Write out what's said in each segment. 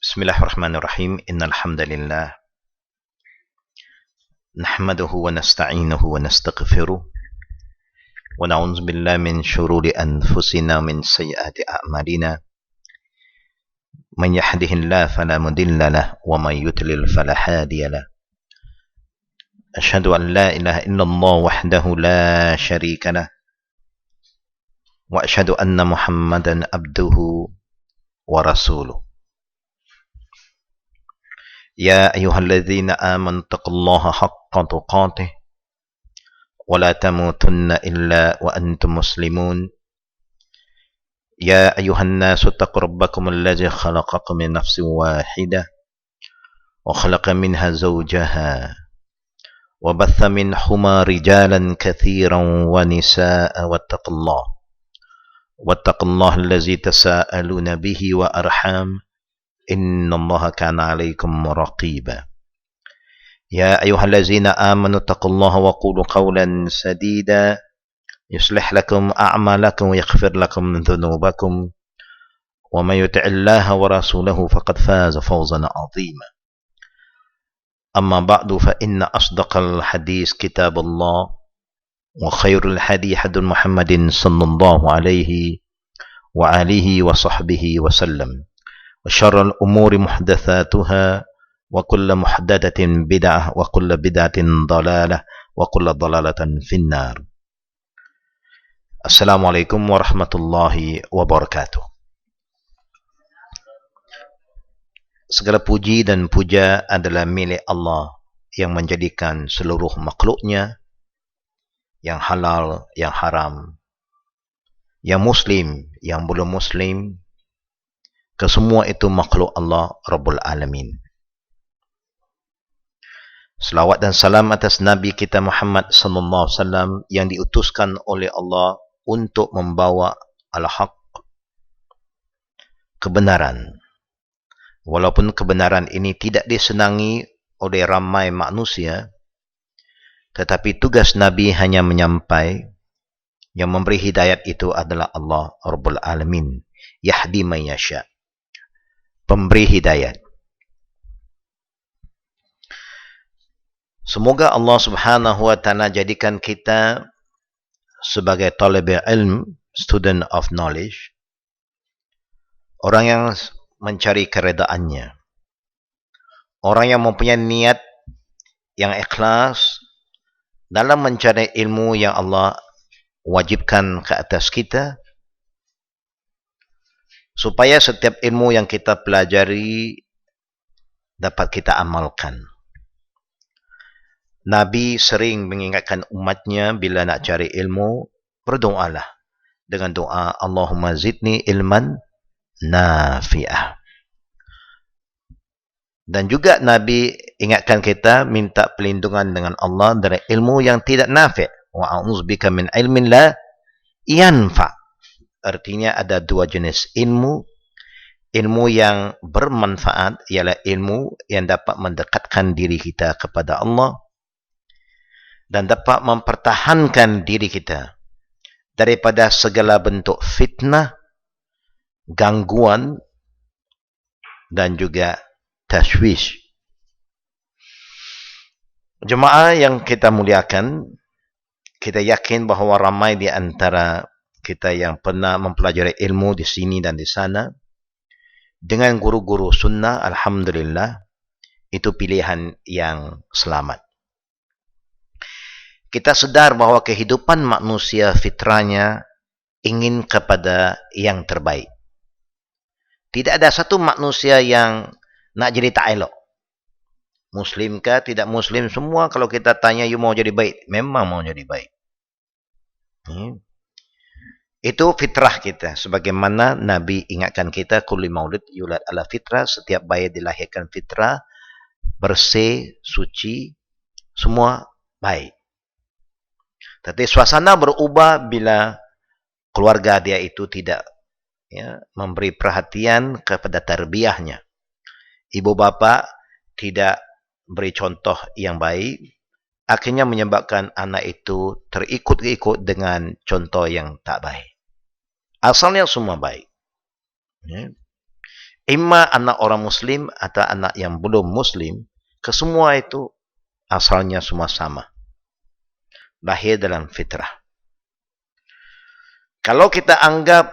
Bismillahirrahmanirrahim. Innal hamdalillah nahmaduhu wa nasta'inuhu wa nastaghfiruh wa na'udzu billahi min shururi anfusina min sayyiati a'malina. Man yahdihillahu fala mudilla lahu wa man yudlil fala hadiya lahu. Asyhadu an la ilaha illallah wahdahu la syarika lahu wa asyhadu anna Muhammadan abduhu wa rasuluh. Ya ayyuhalladzina amanu taqullaha haqqa tuqatih wa la tamutunna illa wa antum muslimun. Ya ayyuhan nasu taqu rabbakum alladzi khalaqakum min nafsin wahidah wa khalaqa minha zawjaha wa batha minhuma rijalan katsiran wa nisaa'a wattaqullaha allazi tasaaluna bihi wa arham innallaha kana 'alaikum raqiba. Ya ayyuhallazina amanu taqullaha wa qulu qawlan sadida yuslih lakum a'malakum wa yaghfir lakum dhunubakum wa may yuti'illaha wa rasulahu faqad faza fawzan 'azima. Amma ba'du fa inna asdaqal hadis kitabullah wa khairul hadi hadi Muhammadin sallallahu alaihi wa alihi wa sahbihi wa sallam. وشر الأمور محدثاتها وكل محدثة بدعة وكل بدعة ضلالة وكل ضلالة في النار. Assalamualaikum warahmatullahi wabarakatuh. Segala puji dan puja adalah milik Allah yang menjadikan seluruh makhluknya, yang halal, yang haram, yang muslim, yang belum muslim, kesemua itu makhluk Allah Rabbul Alamin. Selawat dan salam atas Nabi kita Muhammad sallallahu alaihi wasallam yang diutuskan oleh Allah untuk membawa al-haq, kebenaran. Walaupun kebenaran ini tidak disenangi oleh ramai manusia, tetapi tugas Nabi hanya menyampai. Yang memberi hidayat itu adalah Allah Rabbul Alamin. Yahdi man yasha', pemberi hidayat. Semoga Allah Subhanahu wa taala jadikan kita sebagai talib ilm, student of knowledge, orang yang mencari keredaannya, orang yang mempunyai niat yang ikhlas dalam mencari ilmu yang Allah wajibkan ke atas kita, supaya setiap ilmu yang kita pelajari dapat kita amalkan. Nabi sering mengingatkan umatnya bila nak cari ilmu, berdoalah dengan doa Allahumma zidni ilman nafi'ah. Dan juga Nabi ingatkan kita minta perlindungan dengan Allah dari ilmu yang tidak nafi'. Wa a'udzubika min ilmin la yanfa'. Artinya ada dua jenis ilmu. Ilmu yang bermanfaat ialah ilmu yang dapat mendekatkan diri kita kepada Allah dan dapat mempertahankan diri kita daripada segala bentuk fitnah, gangguan dan juga tashwish. Jemaah yang kita muliakan, kita yakin bahawa ramai di antara kita yang pernah mempelajari ilmu di sini dan di sana dengan guru-guru sunnah, alhamdulillah, itu pilihan yang selamat. Kita sedar bahawa kehidupan manusia fitrahnya ingin kepada yang terbaik. Tidak ada satu manusia yang nak jadi tak elok. Muslim kah, tidak muslim, semua kalau kita tanya, you mau jadi baik? Memang mau jadi baik. Itu fitrah kita. Sebagaimana Nabi ingatkan kita, kulli maulid yulad ala fitrah, setiap bayi dilahirkan fitrah, bersih, suci, semua baik. Tapi suasana berubah bila keluarga dia itu tidak memberi perhatian kepada tarbiyahnya. Ibu bapa tidak beri contoh yang baik, akhirnya menyebabkan anak itu terikut-ikut dengan contoh yang tak baik. Asalnya semua baik. Ima anak orang Muslim atau anak yang belum Muslim, kesemua itu asalnya semua sama. Lahir dalam fitrah. Kalau kita anggap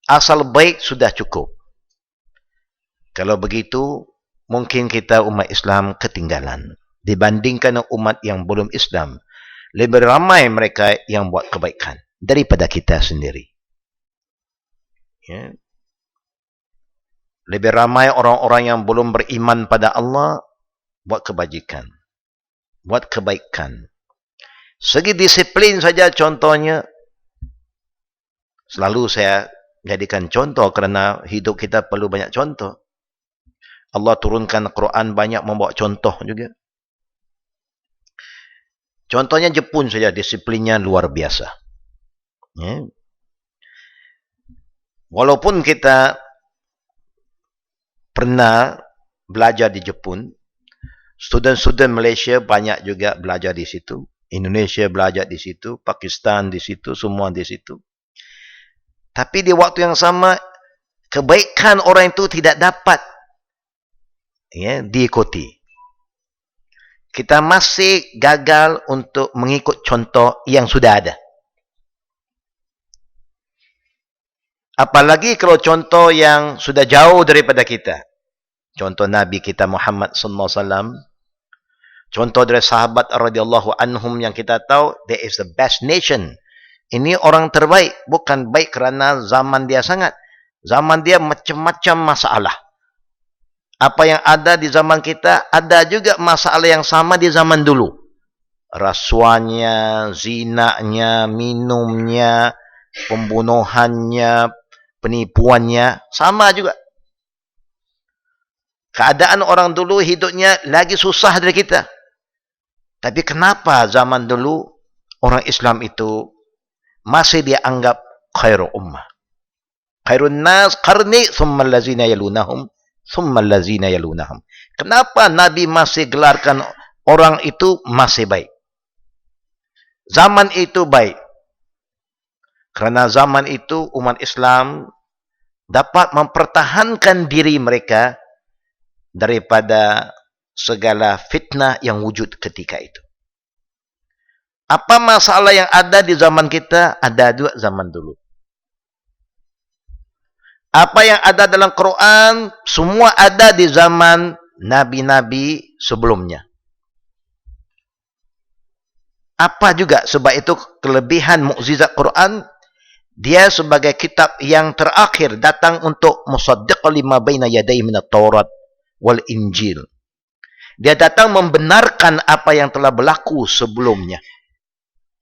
asal baik sudah cukup. Kalau begitu, mungkin kita umat Islam ketinggalan. Dibandingkan umat yang belum Islam, lebih ramai mereka yang buat kebaikan daripada kita sendiri. Ya. Lebih ramai orang-orang yang belum beriman pada Allah buat kebajikan, buat kebaikan. Segi disiplin saja contohnya, selalu saya jadikan contoh kerana hidup kita perlu banyak contoh. Allah turunkan Quran banyak membawa contoh juga. Contohnya Jepun saja, disiplinnya luar biasa. Ya. Walaupun kita pernah belajar di Jepun, student-student Malaysia banyak juga belajar di situ. Indonesia belajar di situ, Pakistan di situ, semua di situ. Tapi di waktu yang sama, kebaikan orang itu tidak dapat diikuti. Kita masih gagal untuk mengikut contoh yang sudah ada. Apalagi kalau contoh yang sudah jauh daripada kita. Contoh Nabi kita Muhammad sallallahu alaihi wasallam. Contoh dari sahabat radhiyallahu anhum yang kita tahu, there is the best nation. Ini orang terbaik, bukan baik kerana zaman dia sangat. Zaman dia macam-macam masalah. Apa yang ada di zaman kita, ada juga masalah yang sama di zaman dulu. Rasuahnya, zinanya, minumnya, pembunuhannya, penipuannya, sama juga. Keadaan orang dulu hidupnya lagi susah dari kita. Tapi kenapa zaman dulu orang Islam itu masih dianggap khairu ummah? Khairun nas qarni thumma allazina yalunahum thumma allazina yalunahum. Kenapa Nabi masih gelarkan orang itu masih baik? Zaman itu baik. Kerana zaman itu umat Islam dapat mempertahankan diri mereka daripada segala fitnah yang wujud ketika itu. Apa masalah yang ada di zaman kita, ada juga zaman dulu. Apa yang ada dalam Quran, semua ada di zaman nabi-nabi sebelumnya. Apa juga sebab itu kelebihan mukjizat Quran, dia sebagai kitab yang terakhir datang untuk musaddiqan lima baina yadayhi minat Taurat wal Injil. Dia datang membenarkan apa yang telah berlaku sebelumnya,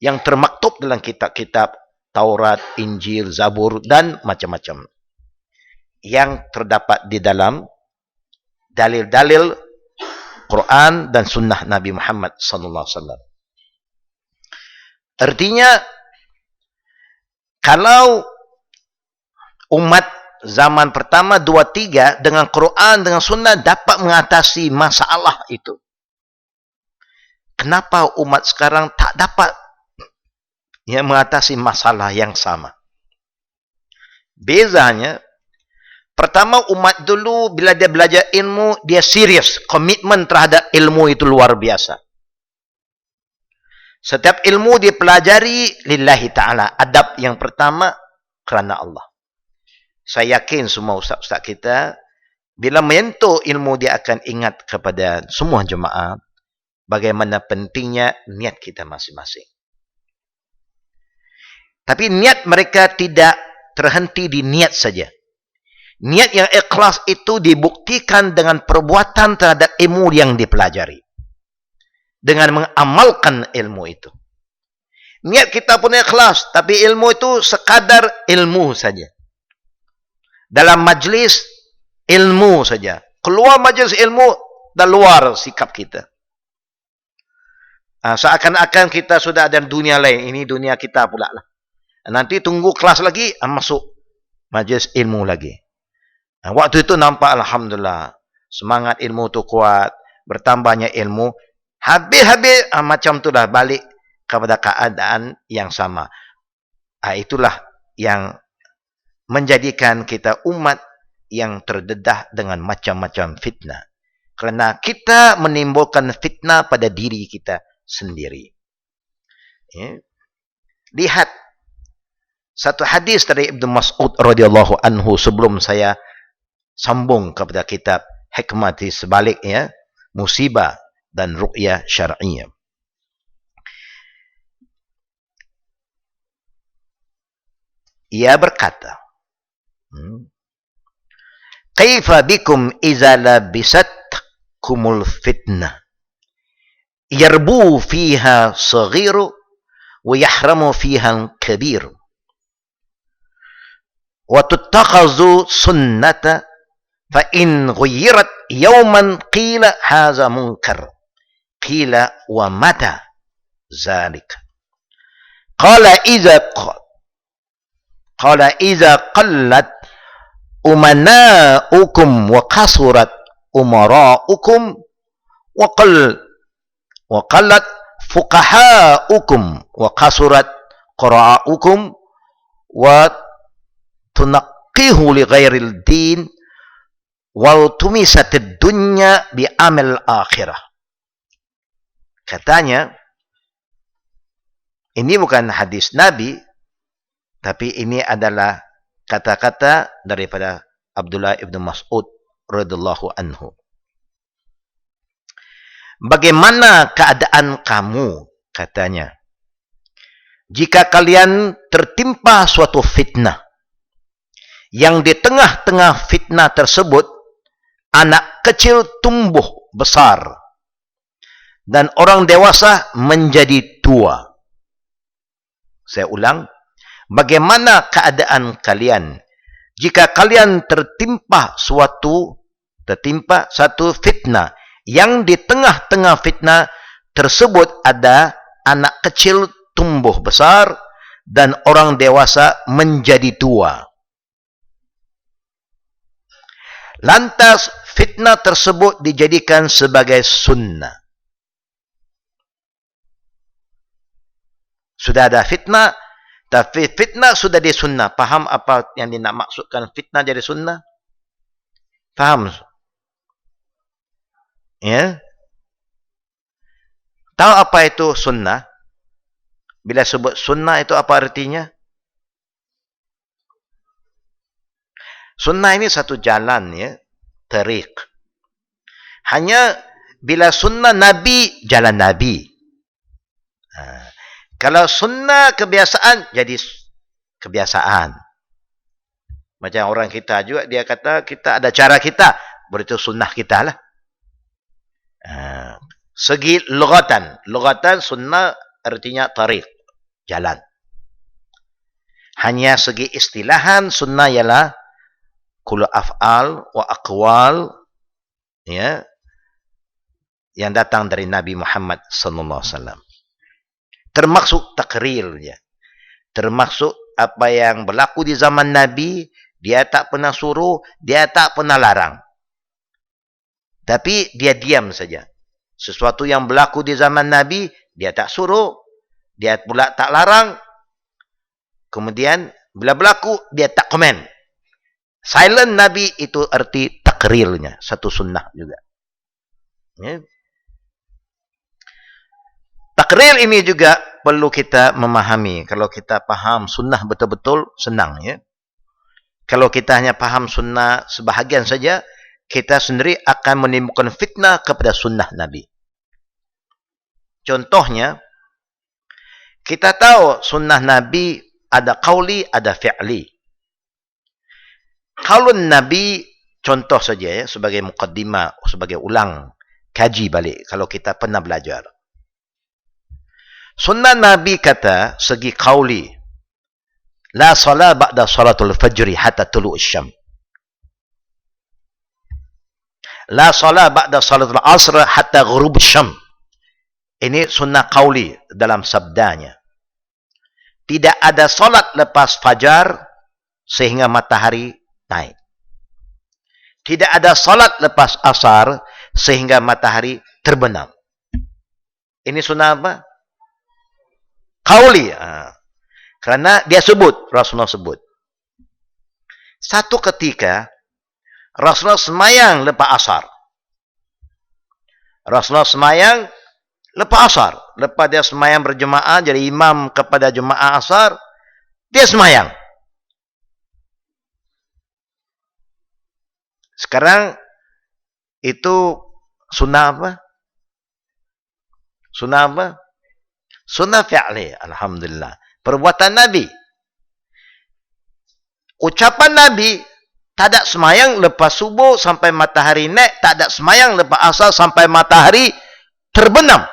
yang termaktub dalam kitab-kitab Taurat, Injil, Zabur dan macam-macam, yang terdapat di dalam dalil-dalil Quran dan sunnah Nabi Muhammad sallallahu alaihi wasallam. Artinya, kalau umat zaman pertama, 2, 3 dengan Quran, dengan sunnah dapat mengatasi masalah itu, kenapa umat sekarang tak dapat mengatasi masalah yang sama? Bezanya, pertama umat dulu bila dia belajar ilmu, dia serius, komitmen terhadap ilmu itu luar biasa. Setiap ilmu dia pelajari lillahi ta'ala. Adab yang pertama kerana Allah. Saya yakin semua ustaz-ustaz kita, bila menyentuh ilmu, dia akan ingat kepada semua jemaah bagaimana pentingnya niat kita masing-masing. Tapi niat mereka tidak terhenti di niat saja. Niat yang ikhlas itu dibuktikan dengan perbuatan terhadap ilmu yang dipelajari, dengan mengamalkan ilmu itu. Niat kita pun ikhlas, tapi ilmu itu sekadar ilmu saja. Dalam majlis, ilmu saja. Keluar majlis ilmu, dah luar sikap kita. Seakan-akan kita sudah ada dunia lain. Ini dunia kita pula lah. Nanti tunggu kelas lagi, masuk majlis ilmu lagi. Waktu itu nampak Alhamdulillah, semangat ilmu tu kuat, bertambahnya ilmu. Habis-habis macam itulah balik kepada keadaan yang sama. Itulah yang menjadikan kita umat yang terdedah dengan macam-macam fitnah. Kerana kita menimbulkan fitnah pada diri kita sendiri. Ya. Lihat satu hadis dari Ibnu Mas'ud radhiyallahu anhu sebelum saya sambung kepada kitab Hikmah di sebaliknya, musibah dan ru'yah syar'iyyah. Ia berkata, Kaifa bikum iza labisatkumul fitnah yarbu fiha saghiru wa yahramu fiha kabir wa tuttakhazu sunnata fa in ghayyirat yawman qila hadha munkar qila wa mata zalika qala iza qallat umana'ukum wa kasurat umara'ukum wa qallat fuqaha'ukum wa kasurat qura'ukum wa tunaqqihu li ghairil din wa tumisatid dunya bi amal akhirah. Katanya, ini bukan hadis Nabi, tapi ini adalah kata-kata daripada Abdullah ibn Mas'ud radhiyallahu anhu. Bagaimana keadaan kamu, katanya, jika kalian tertimpa suatu fitnah, yang di tengah-tengah fitnah tersebut, anak kecil tumbuh besar, dan orang dewasa menjadi tua. Saya ulang, bagaimana keadaan kalian jika kalian tertimpa satu fitnah, yang di tengah-tengah fitnah tersebut ada anak kecil tumbuh besar dan orang dewasa menjadi tua. Lantas fitnah tersebut dijadikan sebagai sunnah. Sudah ada fitnah, tapi fitnah sudah di sunnah. Faham apa yang nak maksudkan fitnah jadi sunnah? Faham? Ya? Tahu apa itu sunnah? Bila sebut sunnah itu apa artinya? Sunnah ini satu jalan, ya, tariq. Hanya bila sunnah Nabi, jalan Nabi. Kalau sunnah kebiasaan, jadi kebiasaan. Macam orang kita juga, dia kata kita ada cara kita, berarti sunnah kita lah. Segi lugatan sunnah artinya tariq, jalan. Hanya segi istilahan sunnah ialah kullu af'al wa aqwal, ya, yang datang dari Nabi Muhammad sallallahu alaihi wasallam. Termasuk takrirnya. Termasuk apa yang berlaku di zaman Nabi, dia tak pernah suruh, dia tak pernah larang. Tapi dia diam saja. Sesuatu yang berlaku di zaman Nabi, dia tak suruh, dia pula tak larang. Kemudian bila berlaku, dia tak komen. Silent Nabi itu arti takrirnya, satu sunnah juga. Ya. Takrir ini juga perlu kita memahami. Kalau kita faham sunnah betul-betul, senang, ya. Kalau kita hanya faham sunnah sebahagian saja, kita sendiri akan menimbulkan fitnah kepada sunnah Nabi. Contohnya, kita tahu sunnah Nabi ada qauli, ada fi'li. Qaulun Nabi, contoh saja, ya, sebagai muqaddimah, sebagai ulang, kaji balik kalau kita pernah belajar. Sunnah Nabi kata, segi qauli, la salat ba'da salatul fajri hatta tulu'us syam. La salat ba'da salatul asr hatta ghurubus syam. Ini sunnah qauli dalam sabdanya. Tidak ada salat lepas fajar sehingga matahari naik. Tidak ada salat lepas asar sehingga matahari terbenam. Ini sunnah apa? Qauli. Kerana dia sebut, Rasulullah sebut. Satu ketika, Rasulullah semayang lepas asar. Rasulullah semayang lepas asar. Lepas dia semayang berjemaah, jadi imam kepada jemaah asar, dia semayang. Sekarang, itu sunnah apa? Sunnah apa? Sunnah fi'li. Alhamdulillah. Perbuatan Nabi. Ucapan Nabi, tak ada semayang lepas subuh sampai matahari naik, tak ada semayang lepas asar sampai matahari terbenam.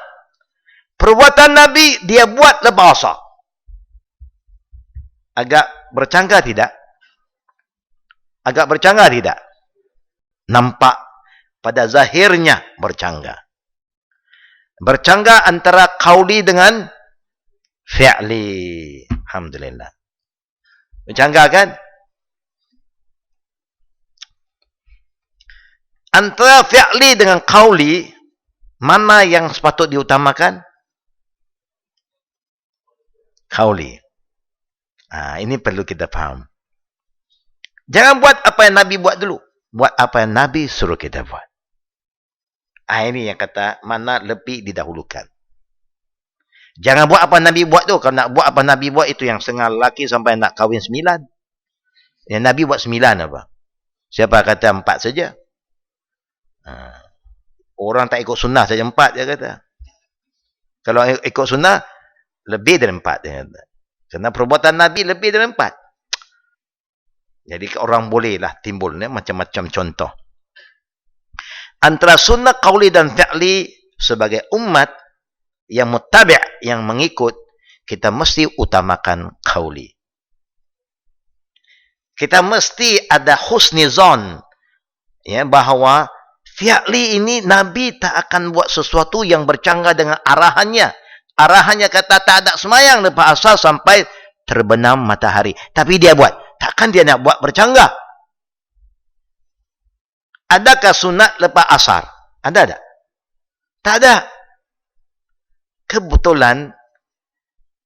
Perbuatan Nabi, dia buat lepas asar. Agak bercanggah tidak? Agak bercanggah tidak? Nampak pada zahirnya bercanggah. Bercanggah antara qauli dengan fi'li. Alhamdulillah. Bercanggah kan? Antara fi'li dengan qauli, mana yang sepatut diutamakan? Qauli. Ini perlu kita faham. Jangan buat apa yang Nabi buat dulu. Buat apa yang Nabi suruh kita buat. Ini yang kata, mana lebih didahulukan. Jangan buat apa Nabi buat tu. Kalau nak buat apa Nabi buat, itu yang setengah lelaki sampai nak kahwin 9. Yang Nabi buat 9 apa? Siapa kata 4 saja? Orang tak ikut sunnah saja 4 dia kata. Kalau ikut sunnah, lebih dari 4 dia kata. Kerana perbuatan Nabi lebih dari 4. Jadi orang bolehlah timbul macam-macam contoh. Antara sunnah qauli dan fi'li sebagai umat yang muttabi', yang mengikut, kita mesti utamakan qauli. Kita mesti ada husnizon, ya, bahawa fi'li ini Nabi tak akan buat sesuatu yang bercanggah dengan arahannya. Arahannya kata tak ada semayang lepas asar sampai terbenam matahari. Tapi dia buat. Takkan dia nak buat bercanggah? Adakah sunat lepas asar? Ada tak? Tak ada. Kebetulan,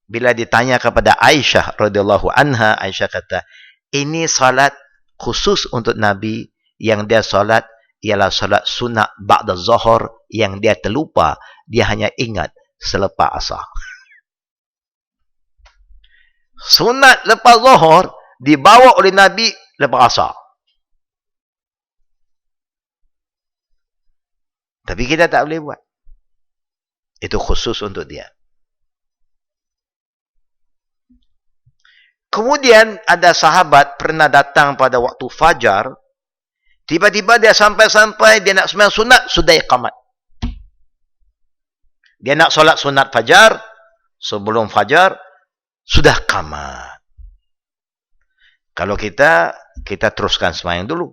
bila ditanya kepada Aisyah radhiyallahu anha, Aisyah kata, ini salat khusus untuk Nabi, yang dia salat ialah salat sunat ba'da zuhur, yang dia terlupa, dia hanya ingat selepas asar. Sunat lepas zuhur dibawa oleh Nabi lepas asar. Tapi kita tak boleh buat. Itu khusus untuk dia. Kemudian ada sahabat pernah datang pada waktu fajar. Tiba-tiba dia sampai-sampai, dia nak sembahyang sunat, sudah iqamat. Dia nak solat sunat fajar, sebelum fajar, sudah qamat. Kalau kita teruskan sembahyang dulu.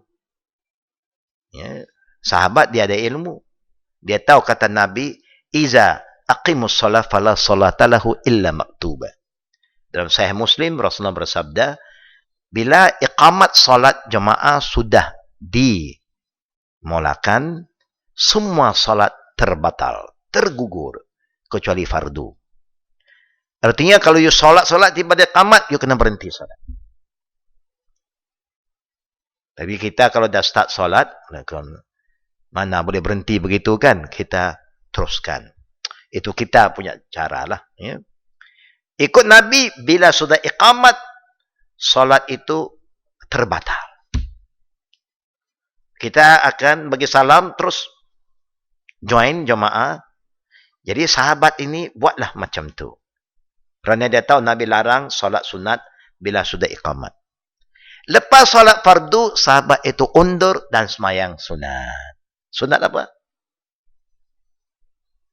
Ya, sahabat dia ada ilmu. Dia tahu kata Nabi, iza aqimus shalah fala salata lahu illa maktubah. Dalam Sahih Muslim, Rasulullah bersabda, bila iqamat salat jemaah sudah dimulakan, semua salat terbatal, tergugur, kecuali fardu. Artinya kalau you salat tiba dia qamat, you kena berhenti salat. Tapi kita kalau dah start salat, mana boleh berhenti begitu kan? Kita teruskan. Itu kita punya cara lah. Ya. Ikut Nabi, bila sudah iqamat, salat itu terbatal. Kita akan bagi salam, terus join jemaah. Jadi sahabat ini buatlah macam tu. Kerana dia tahu Nabi larang salat sunat bila sudah iqamat. Lepas salat fardu, sahabat itu undur dan semayang sunat. Sunat apa?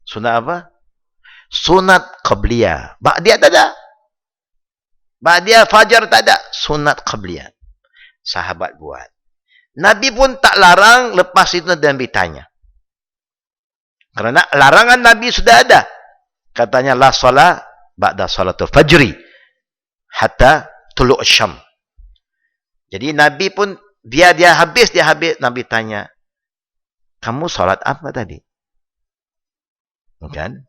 Sunat apa? Sunat qabliyah. Ba'diyah tak ada. Ba'diyah fajar tak ada. Sunat qabliyah. Sahabat buat. Nabi pun tak larang, lepas itu Nabi tanya. Kerana larangan Nabi sudah ada. Katanya, la salat ba'da salatul fajri. Hatta tulu' syam. Jadi Nabi pun, dia habis, Nabi tanya, kamu salat apa tadi? Kan?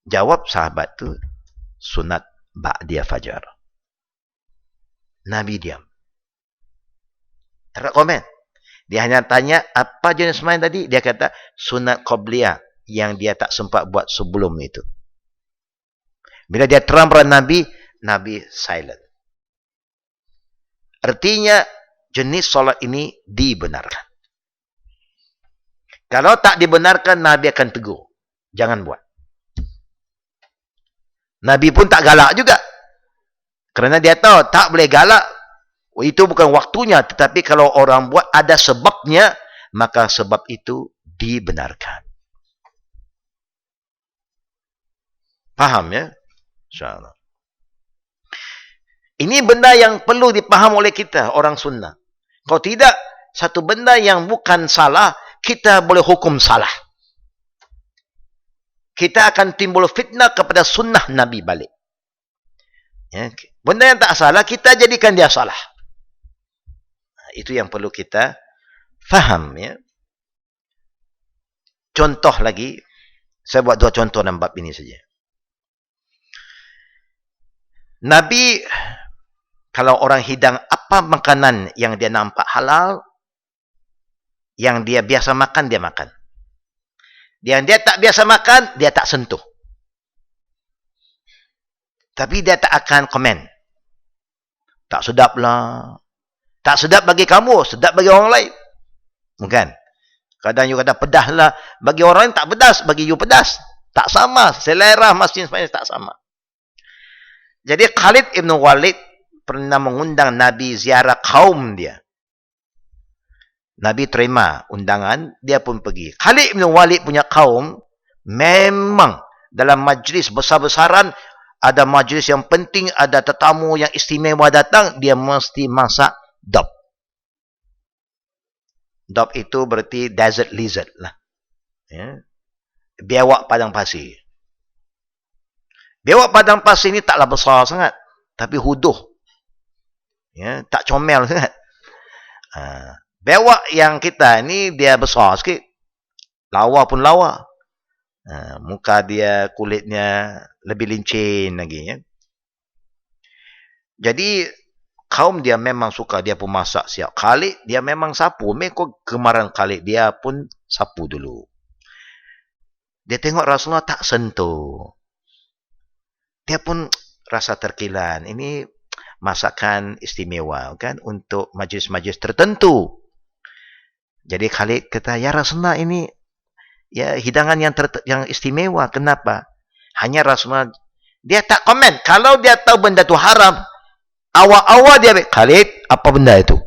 Jawab sahabat tu, sunat ba'diyah fajar. Nabi diam. Tak komen. Dia hanya tanya, apa jenis sembahyang tadi? Dia kata, sunat qabliyah yang dia tak sempat buat sebelum itu. Bila dia terang pada Nabi, Nabi silent. Artinya, jenis solat ini dibenarkan. Kalau tak dibenarkan, Nabi akan tegur. Jangan buat. Nabi pun tak galak juga. Kerana dia tahu, tak boleh galak. Itu bukan waktunya. Tetapi kalau orang buat ada sebabnya, maka sebab itu dibenarkan. Faham ya? InsyaAllah. Ini benda yang perlu dipaham oleh kita, orang sunnah. Kalau tidak, satu benda yang bukan salah, kita boleh hukum salah. Kita akan timbul fitnah kepada sunnah Nabi balik. Ya, benda yang tak salah, kita jadikan dia salah. Itu yang perlu kita faham. Ya. Contoh lagi, saya buat 2 contoh dalam bab ini saja. Nabi, kalau orang hidang apa makanan yang dia nampak halal, yang dia biasa makan, dia makan. Yang dia tak biasa makan, dia tak sentuh. Tapi dia tak akan komen. Tak sedap lah. Tak sedap bagi kamu, sedap bagi orang lain. Bukan. Kadang you kata pedas lah. Bagi orang lain tak pedas, bagi you pedas. Tak sama. Selera masing-masing tak sama. Jadi Khalid Ibn Walid pernah mengundang Nabi ziarah kaum dia. Nabi terima undangan, dia pun pergi. Khalid Ibn Walid punya kaum, memang dalam majlis besar-besaran, ada majlis yang penting, ada tetamu yang istimewa datang, dia mesti masak dab. Dab itu berarti desert lizard lah. Ya. Biawak padang pasir. Biawak padang pasir ni taklah besar sangat, tapi huduh. Ya, tak comel sangat. Biawak yang kita ni dia besar sikit. Lawa pun lawa. Muka dia, kulitnya lebih lincin lagi. Ya. Jadi kaum dia memang suka, dia pun masak siap. Khalid dia memang sapu. Mereka gemaran Khalid, dia pun sapu dulu. Dia tengok Rasulullah tak sentuh. Dia pun rasa terkilan. Ini masakan istimewa kan untuk majlis-majlis tertentu. Jadi Khalid kata, ya Rasulullah ini ya hidangan yang istimewa. Kenapa? Hanya Rasulullah dia tak komen. Kalau dia tahu benda tu haram, awal-awal dia Khalid, apa benda itu?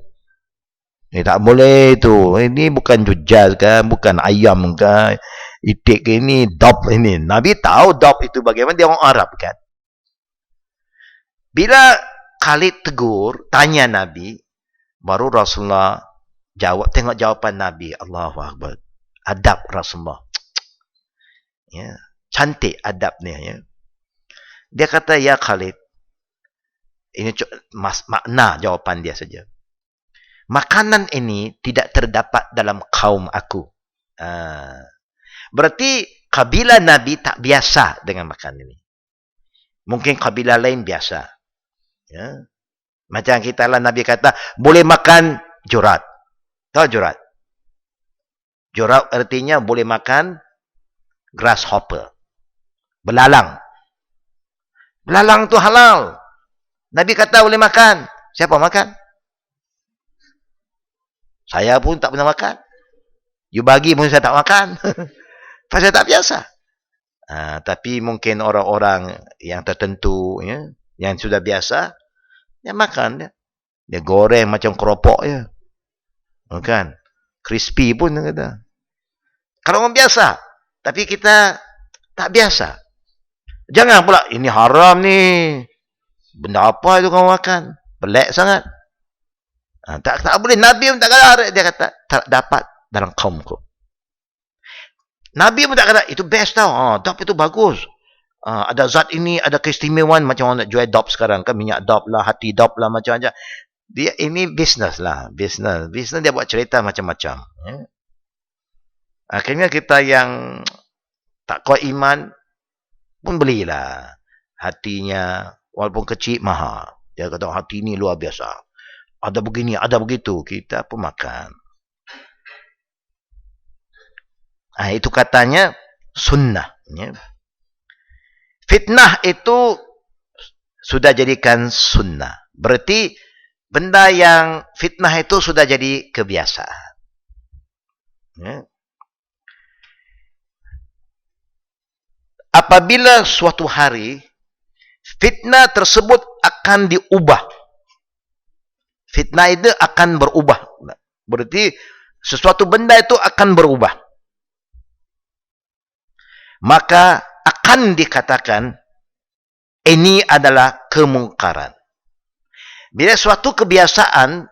Ini tak boleh itu. Ini bukan jujaz kan, bukan ayam kan, itik ke ini, dab ini. Nabi tahu dab itu bagaimana, dia orang Arab kan. Bila Khalid tegur, tanya Nabi, baru Rasulullah jawab, tengok jawapan Nabi. Allahu Akbar. Adab Rasulullah. Ya, cantik adabnya. Ya. Dia kata, ya Khalid, ini makna jawapan dia saja. Makanan ini tidak terdapat dalam kaum aku. Berarti kabilah Nabi tak biasa dengan makan ini. Mungkin kabilah lain biasa. Ya. Macam kita lah, Nabi kata, boleh makan jurat. Tahu jurat? Jurat artinya boleh makan grasshopper. Belalang. Belalang tu halal. Nabi kata boleh makan. Siapa makan? Saya pun tak pernah makan. You bagi pun saya tak makan. Pasal tak biasa. Tapi mungkin orang-orang yang tertentu, ya, yang sudah biasa, dia makan. Dia goreng macam keropok. Ya. Bukan. Crispy pun dia kata. Kalau orang biasa. Tapi kita tak biasa. Jangan pula, ini haram ni. Benda apa itu kamu makan? Pelik sangat. Tak boleh. Nabi pun tak kata. Dia kata, tak dapat dalam kaumku. Nabi pun tak kata, itu best tau. Dab itu bagus. Ada zat ini, ada keistimewaan. Macam orang nak jual dab sekarang. Kan minyak dab lah, hati dab lah, macam-macam. Dia ini bisnes lah. Bisnes dia buat cerita macam-macam. Ya. Akhirnya kita yang tak kuat iman pun belilah. Hatinya walaupun kecil mahal. Dia kata hati ini luar biasa. Ada begini, ada begitu. Kita pun makan. Itu katanya sunnah. Ya. Fitnah itu sudah jadikan sunnah. Berarti benda yang fitnah itu sudah jadi kebiasaan. Ya. Apabila suatu hari fitnah tersebut akan diubah. Fitnah itu akan berubah. Berarti sesuatu benda itu akan berubah. Maka akan dikatakan ini adalah kemungkaran. Bila suatu kebiasaan,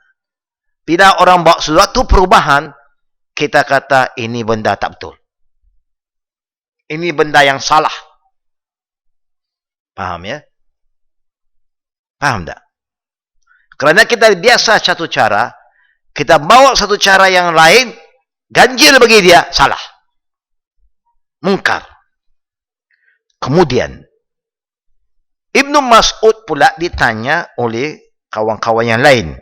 bila orang bawa sesuatu perubahan, kita kata ini benda tak betul. Ini benda yang salah. Paham ya? Paham tak? Kerana kita biasa satu cara, kita bawa satu cara yang lain, ganjil bagi dia, salah. Mungkar. Kemudian, Ibnu Mas'ud pula ditanya oleh kawan-kawan yang lain.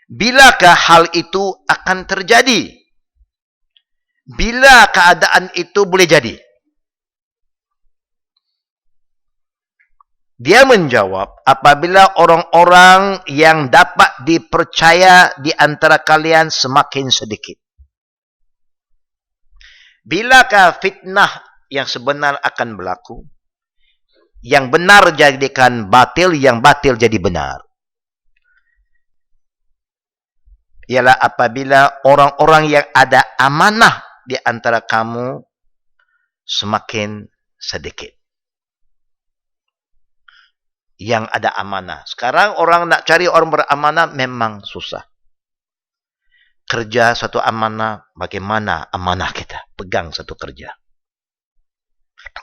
Bilakah hal itu akan terjadi? Bila keadaan itu boleh jadi? Dia menjawab, apabila orang-orang yang dapat dipercaya di antara kalian semakin sedikit. Bilakah fitnah yang sebenar akan berlaku? Yang benar jadikan batil, yang batil jadi benar. Ialah apabila orang-orang yang ada amanah di antara kamu semakin sedikit. Yang ada amanah. Sekarang orang nak cari orang beramanah memang susah. Kerja satu amanah, bagaimana amanah kita? Pegang satu kerja.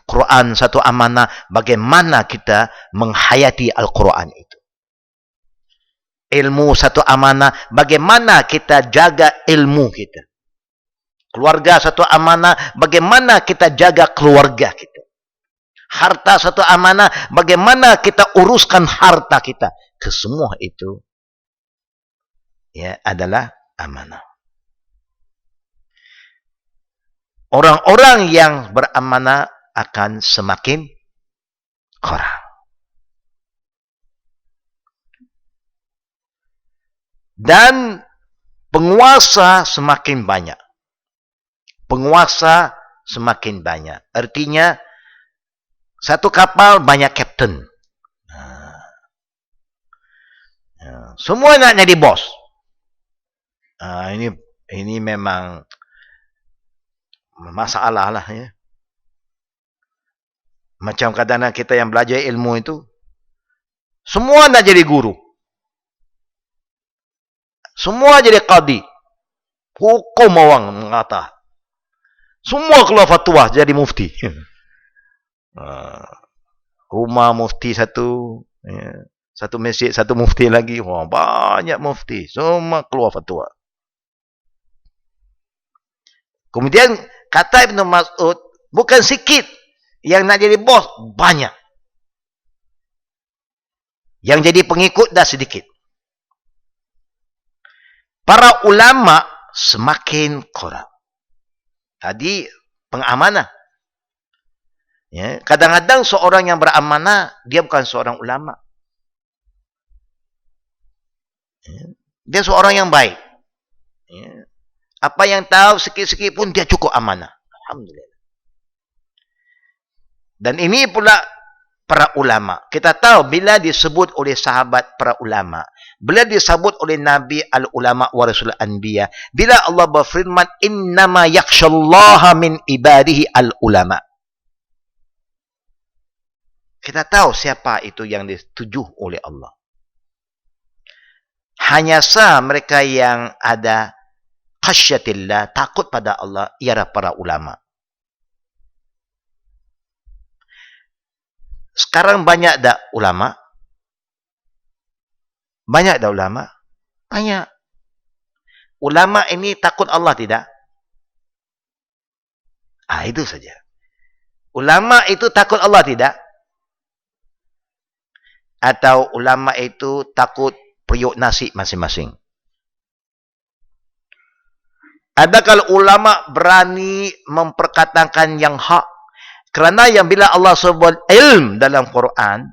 Quran satu amanah, bagaimana kita menghayati Al-Quran itu. Ilmu satu amanah, bagaimana kita jaga ilmu kita. Keluarga satu amanah, bagaimana kita jaga keluarga kita. Harta satu amanah, bagaimana kita uruskan harta kita. Kesemua itu ya adalah amanah. Orang-orang yang beramanah akan semakin kurang. Dan penguasa semakin banyak. Penguasa semakin banyak. Artinya, satu kapal banyak kapten. Semua nak jadi bos. Ini memang masalah lah ya. Macam kadang-kadang kita yang belajar ilmu itu, semua nak jadi guru. Semua jadi qadi. Hukum orang mengata. Semua keluar fatwa jadi mufti. Rumah mufti satu, satu masjid satu mufti lagi. Wah, banyak mufti. Semua keluar fatwa. Kemudian kata Ibnu Mas'ud, bukan sikit yang nak jadi bos, banyak. Yang jadi pengikut dah sedikit. Para ulama semakin kurang. Tadi pengamanah. Ya, kadang-kadang seorang yang beramanah, dia bukan seorang ulama. Ya, dia seorang yang baik. Ya, apa yang tahu sikit-sikit pun dia cukup amanah. Alhamdulillah. Dan ini pula para ulama. Kita tahu bila disebut oleh sahabat para ulama, bila disebut oleh Nabi al-ulama wa rasul anbiya, bila Allah berfirman innama yakhshallaha min ibadihi al-ulama. Kita tahu siapa itu yang dituju oleh Allah. Hanya sah mereka yang ada khasyatillah, takut pada Allah, ialah para ulama. Sekarang banyak dah ulama? Banyak dah ulama? Banyak. Ulama ini takut Allah tidak? Itu saja. Ulama itu takut Allah tidak? Atau ulama itu takut periuk nasi masing-masing? Adakah ulama berani memperkatakan yang hak? Kerana yang bila Allah sebut ilm dalam Quran,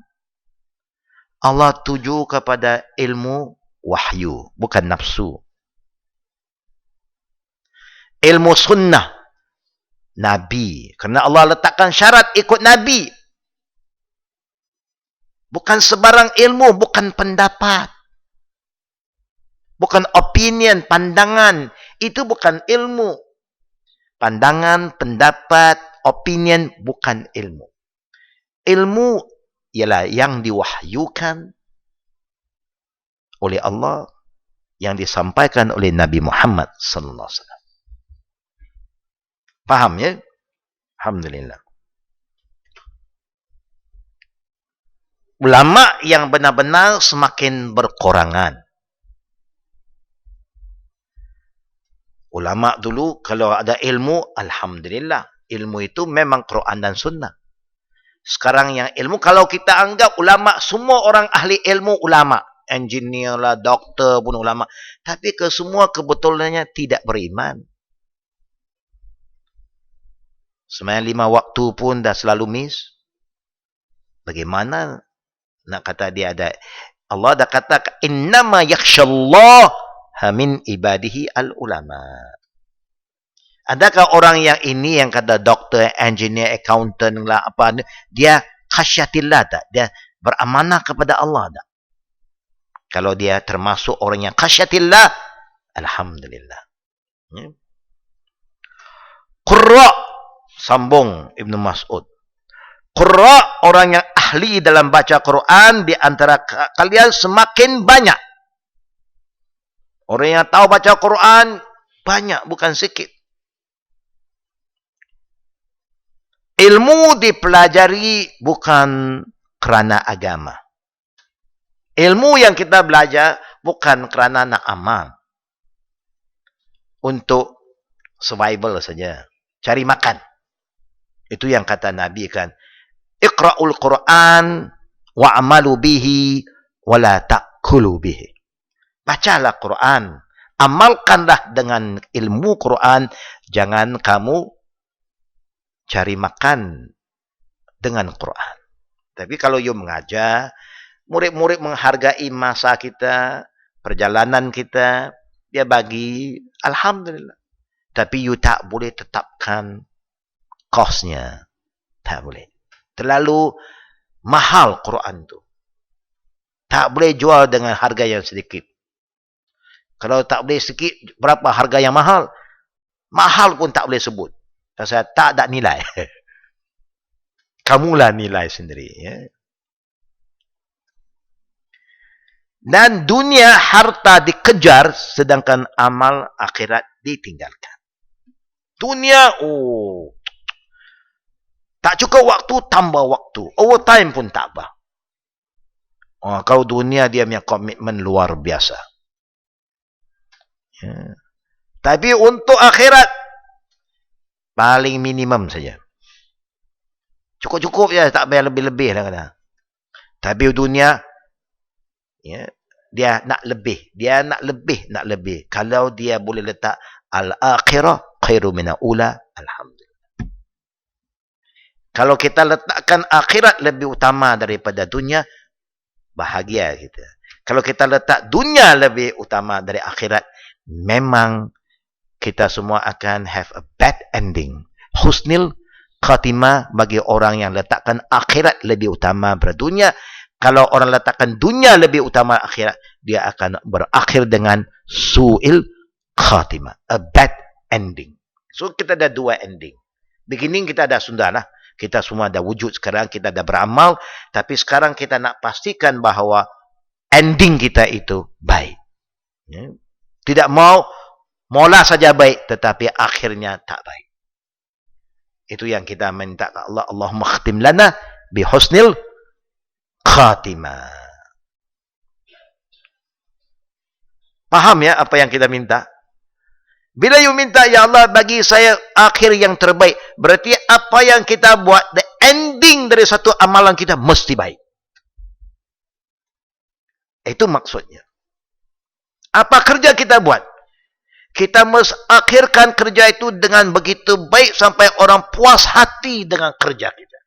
Allah tuju kepada ilmu wahyu, bukan nafsu. Ilmu sunnah, Nabi. Kerana Allah letakkan syarat ikut Nabi. Bukan sebarang ilmu, bukan pendapat. Bukan opinion, pandangan. Itu bukan ilmu. Pandangan, pendapat, opinion, bukan ilmu. Ilmu ialah yang diwahyukan oleh Allah, yang disampaikan oleh Nabi Muhammad sallallahu alaihi wasallam. Faham ya? Alhamdulillah. Ulama yang benar-benar semakin berkurangan. Ulama dulu kalau ada ilmu, alhamdulillah. Ilmu itu memang Quran dan sunnah. Sekarang yang ilmu, kalau kita anggap ulama, semua orang ahli ilmu ulama. Engineer lah, doktor pun ulama. Tapi semua kebetulannya tidak beriman. Sembahyang 5 waktu pun dah selalu miss. Bagaimana nak kata dia ada? Allah dah kata, innama yakhshallaha min ibadihi al-ulama. Adakah orang yang ini yang kata doktor, engineer, accountant lah apa, dia khasyatillah tak? Dia beramanah kepada Allah tak? Kalau dia termasuk orang yang khasyatillah, alhamdulillah. Qurra, sambung Ibn Mas'ud. Qurra, orang yang ahli dalam baca Quran di antara kalian semakin banyak. Orang yang tahu baca Quran banyak, bukan sikit. Ilmu dipelajari bukan kerana agama. Ilmu yang kita belajar bukan kerana nak amal. Untuk survival saja. Cari makan. Itu yang kata Nabi kan. Iqra'ul Quran wa'amalu bihi wa la ta'kulu bihi. Bacalah Quran. Amalkanlah dengan ilmu Quran. Jangan kamu cari makan dengan Quran. Tapi kalau you mengajar, murid-murid menghargai masa kita, perjalanan kita, dia bagi, alhamdulillah. Tapi you tak boleh tetapkan kosnya. Tak boleh. Terlalu mahal Quran tu. Tak boleh jual dengan harga yang sedikit. Kalau tak boleh sedikit, berapa harga yang mahal? Mahal pun tak boleh sebut. Pasal tak ada nilai. Kamulah nilai sendiri. Ya. Dan dunia harta dikejar, sedangkan amal akhirat ditinggalkan. Dunia, tak cukup waktu, tambah waktu. Overtime pun tak apa. Kalau dunia dia punya komitmen luar biasa. Ya. Tapi untuk akhirat, paling minimum saja. Cukup-cukup je, tak payah lebih-lebih lah kata. Tapi dunia, ya, dia nak lebih. Dia nak lebih. Kalau dia boleh letak al-akhirah khairu mina ula, alhamdulillah. Kalau kita letakkan akhirat lebih utama daripada dunia, bahagia kita. Kalau kita letak dunia lebih utama dari akhirat, memang kita semua akan have a bad ending. Husnul khatimah bagi orang yang letakkan akhirat lebih utama daripada dunia. Kalau orang letakkan dunia lebih utama akhirat, dia akan berakhir dengan su'il khatimah. A bad ending. So, kita ada dua ending. Beginning kita ada sudah lah. Kita semua ada wujud sekarang, kita ada beramal. Tapi sekarang kita nak pastikan bahawa ending kita itu baik. Ya. Tidak mau mula saja baik, tetapi akhirnya tak baik. Itu yang kita minta ke Allah. Allahumma khtim lana bihusnil khatimah. Faham ya apa yang kita minta? Bila you minta, ya Allah bagi saya akhir yang terbaik, berarti apa yang kita buat, the ending dari satu amalan kita mesti baik. Itu maksudnya. Apa kerja kita buat? Kita mengakhirkan kerja itu dengan begitu baik sampai orang puas hati dengan kerja kita.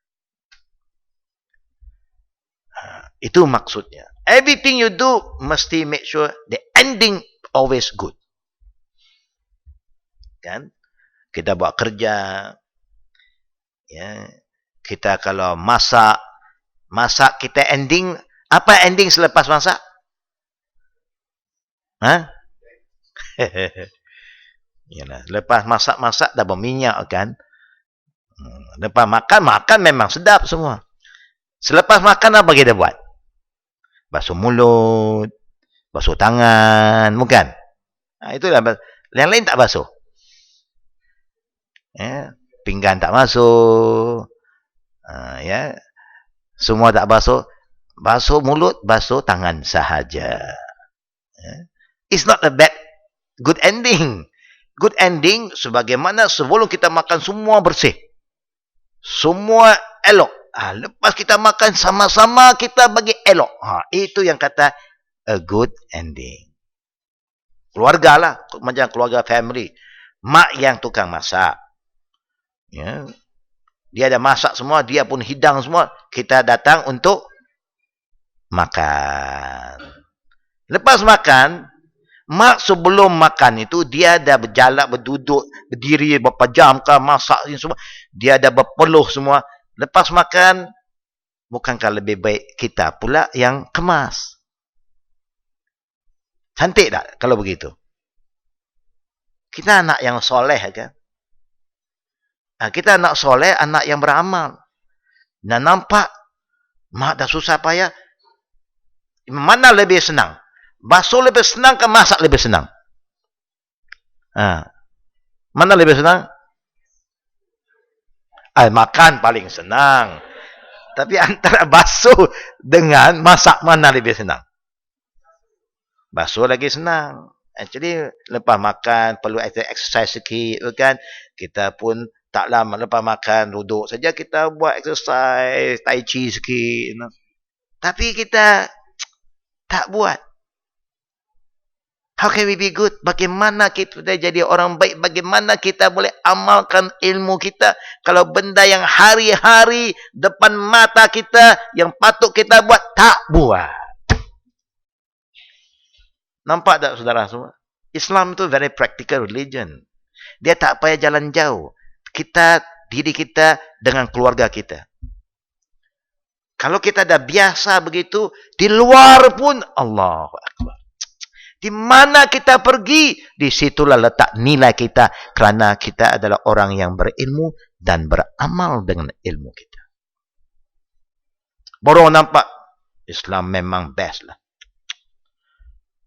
Itu maksudnya. Everything you do mesti make sure the ending always good. Kan? Kita buat kerja, ya. Kita kalau masak kita ending, apa ending selepas masak? Yalah, lepas masak dah berminyak kan. Lepas makan memang sedap semua. Selepas makan apa kita buat? Basuh mulut, basuh tangan, bukan? Itulah. Yang lain tak basuh. Ya, pinggan tak basuh. Ya. Semua tak basuh. Basuh mulut, basuh tangan sahaja. Ya. It's not a good ending. Good ending sebagaimana sebelum kita makan semua bersih. Semua elok. Lepas kita makan sama-sama kita bagi elok. Itu yang kata a good ending. Keluarga lah. Macam keluarga family. Mak yang tukang masak. Ya. Dia ada masak semua. Dia pun hidang semua. Kita datang untuk makan. Lepas makan, mak sebelum makan itu, dia dah berjalan, berduduk, berdiri, berapa jam ke, masak semua. Dia dah berpeluh semua. Lepas makan, bukankah lebih baik kita pula yang kemas? Cantik tak kalau begitu? Kita anak yang soleh kan? Kita anak soleh, anak yang beramal. Dan nampak, mak dah susah payah. Mana lebih senang? Basuh lebih senang ke masak lebih senang? Mana lebih senang? Makan paling senang. Tapi antara basuh dengan masak mana lebih senang? Basuh lagi senang. Actually, lepas makan perlu exercise sikit kan. Kita pun tak lama lepas makan duduk saja kita buat exercise, tai chi sikit. Tapi kita tak buat. How can we be good? Bagaimana kita jadi orang baik? Bagaimana kita boleh amalkan ilmu kita? Kalau benda yang hari-hari depan mata kita, yang patut kita buat, tak buat. Nampak tak saudara semua? Islam itu very practical religion. Dia tak payah jalan jauh. Diri kita dengan keluarga kita. Kalau kita dah biasa begitu, di luar pun, Allahu Akbar. Di mana kita pergi, di situlah letak nilai kita. Kerana kita adalah orang yang berilmu dan beramal dengan ilmu kita. Baru nampak, Islam memang best lah.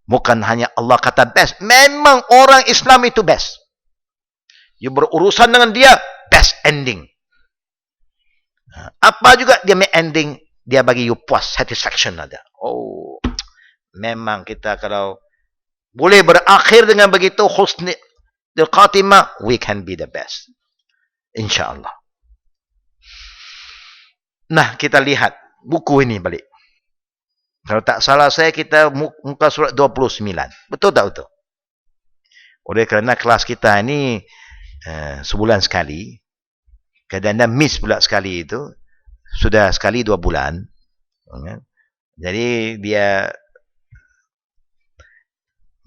Bukan hanya Allah kata best. Memang orang Islam itu best. You berurusan dengan dia, best ending. Apa juga dia make ending, dia bagi you puas, satisfaction ada. Oh, memang kita kalau boleh berakhir dengan begitu husnul khatimah, we can be the best. InsyaAllah. Nah, kita lihat buku ini balik. Kalau tak salah saya, kita muka surat 29. Betul tak betul? Oleh kerana kelas kita ini sebulan sekali, kadang-kadang miss pula sekali itu, sudah sekali 2 bulan. Jadi dia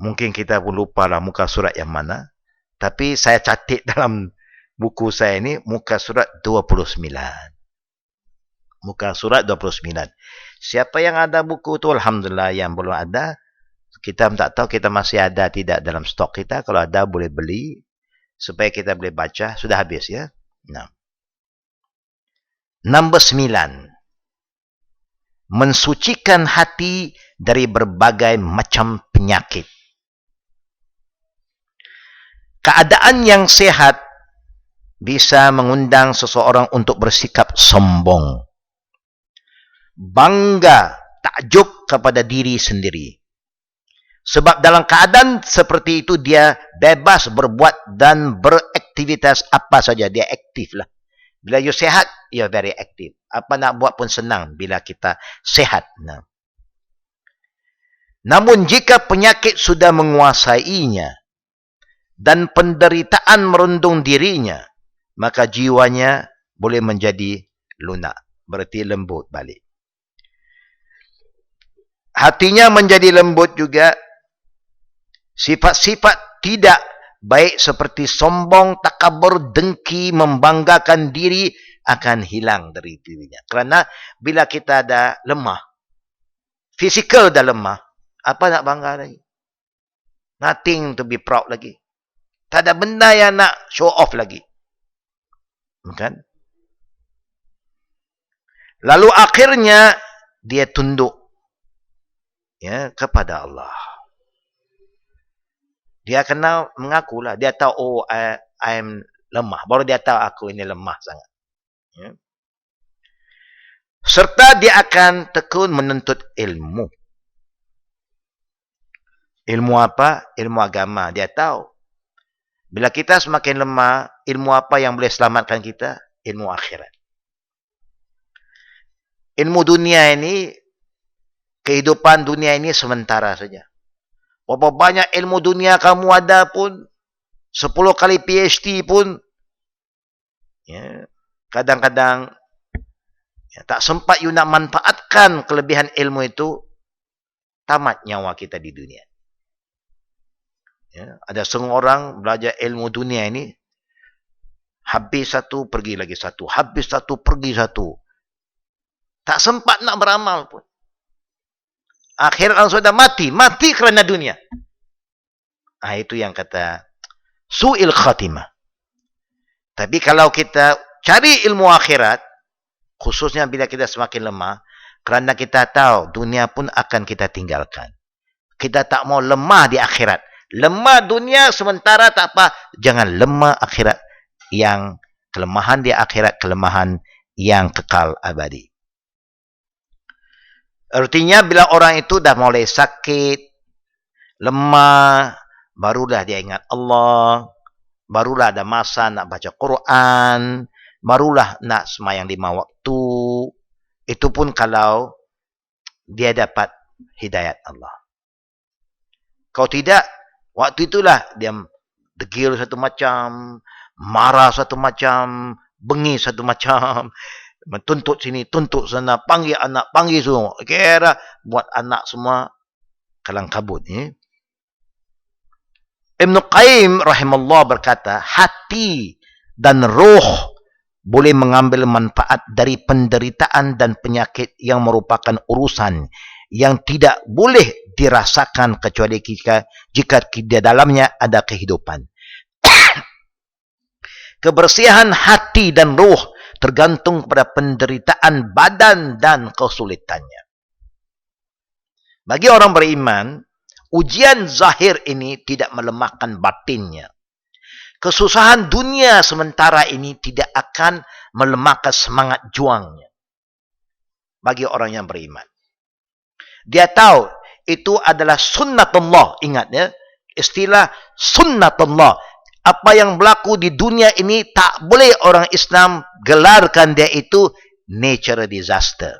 mungkin kita pun lupa lah muka surat yang mana. Tapi saya catat dalam buku saya ini muka surat 29. Muka surat 29. Siapa yang ada buku tu, alhamdulillah. Yang belum ada, kita tak tahu kita masih ada tidak dalam stok kita. Kalau ada boleh beli supaya kita boleh baca. Sudah habis ya. Nah. Nombor 9. Mensucikan hati dari berbagai macam penyakit. Keadaan yang sehat bisa mengundang seseorang untuk bersikap sombong, bangga, takjub kepada diri sendiri. Sebab dalam keadaan seperti itu dia bebas berbuat dan beraktivitas apa saja. Dia aktif lah. Bila you sehat, you very aktif. Apa nak buat pun senang bila kita sehat. Nah. Namun jika penyakit sudah menguasainya, dan penderitaan merundung dirinya, maka jiwanya boleh menjadi lunak. Berarti lembut balik. Hatinya menjadi lembut juga. Sifat-sifat tidak baik seperti sombong, takabur, dengki, membanggakan diri akan hilang dari dirinya. Kerana bila kita dah lemah, fizikal dah lemah, apa nak bangga lagi? Nothing to be proud lagi. Tak ada benda yang nak show off lagi. Bukan? Lalu akhirnya dia tunduk kepada Allah. Dia kena mengakulah. Dia tahu, I'm lemah. Baru dia tahu aku ini lemah sangat. Ya. Serta dia akan tekun menuntut ilmu. Ilmu apa? Ilmu agama. Dia tahu. Bila kita semakin lemah, ilmu apa yang boleh selamatkan kita? Ilmu akhirat. Ilmu dunia ini, kehidupan dunia ini sementara saja. Berapa banyak ilmu dunia kamu ada pun, 10 kali PhD pun, kadang-kadang tak sempat you nak manfaatkan kelebihan ilmu itu, tamat nyawa kita di dunia. Ada setengah orang belajar ilmu dunia ini, habis satu, pergi lagi satu. Habis satu, pergi satu. Tak sempat nak beramal pun. Akhirat langsung sudah mati. Mati kerana dunia. Itu yang kata su'il khatimah. Tapi kalau kita cari ilmu akhirat, khususnya bila kita semakin lemah, kerana kita tahu dunia pun akan kita tinggalkan. Kita tak mau lemah di akhirat. Lemah dunia sementara tak apa. Jangan lemah akhirat. Yang kelemahan di akhirat, kelemahan yang kekal abadi. Artinya bila orang itu dah mulai sakit, lemah, barulah dia ingat Allah, barulah ada masa nak baca Quran, barulah nak sembahyang 5 waktu. Itu pun kalau dia dapat hidayat Allah. Kalau tidak, waktu itulah dia degil satu macam, marah satu macam, bengis satu macam, tuntut sini, tuntut sana, panggil anak, panggil semua. Kira buat anak semua kalang kabut. Ibn Qayyim rahimahullah berkata, hati dan roh boleh mengambil manfaat dari penderitaan dan penyakit yang merupakan urusan yang tidak boleh dirasakan kecuali jika di dalamnya ada kehidupan. Kebersihan hati dan roh tergantung kepada penderitaan badan dan kesulitannya. Bagi orang beriman, ujian zahir ini tidak melemahkan batinnya. Kesusahan dunia sementara ini tidak akan melemahkan semangat juangnya. Bagi orang yang beriman. Dia tahu itu adalah sunnatullah. Ingat ya, istilah sunnatullah. Apa yang berlaku di dunia ini tak boleh orang Islam gelarkan dia itu natural disaster.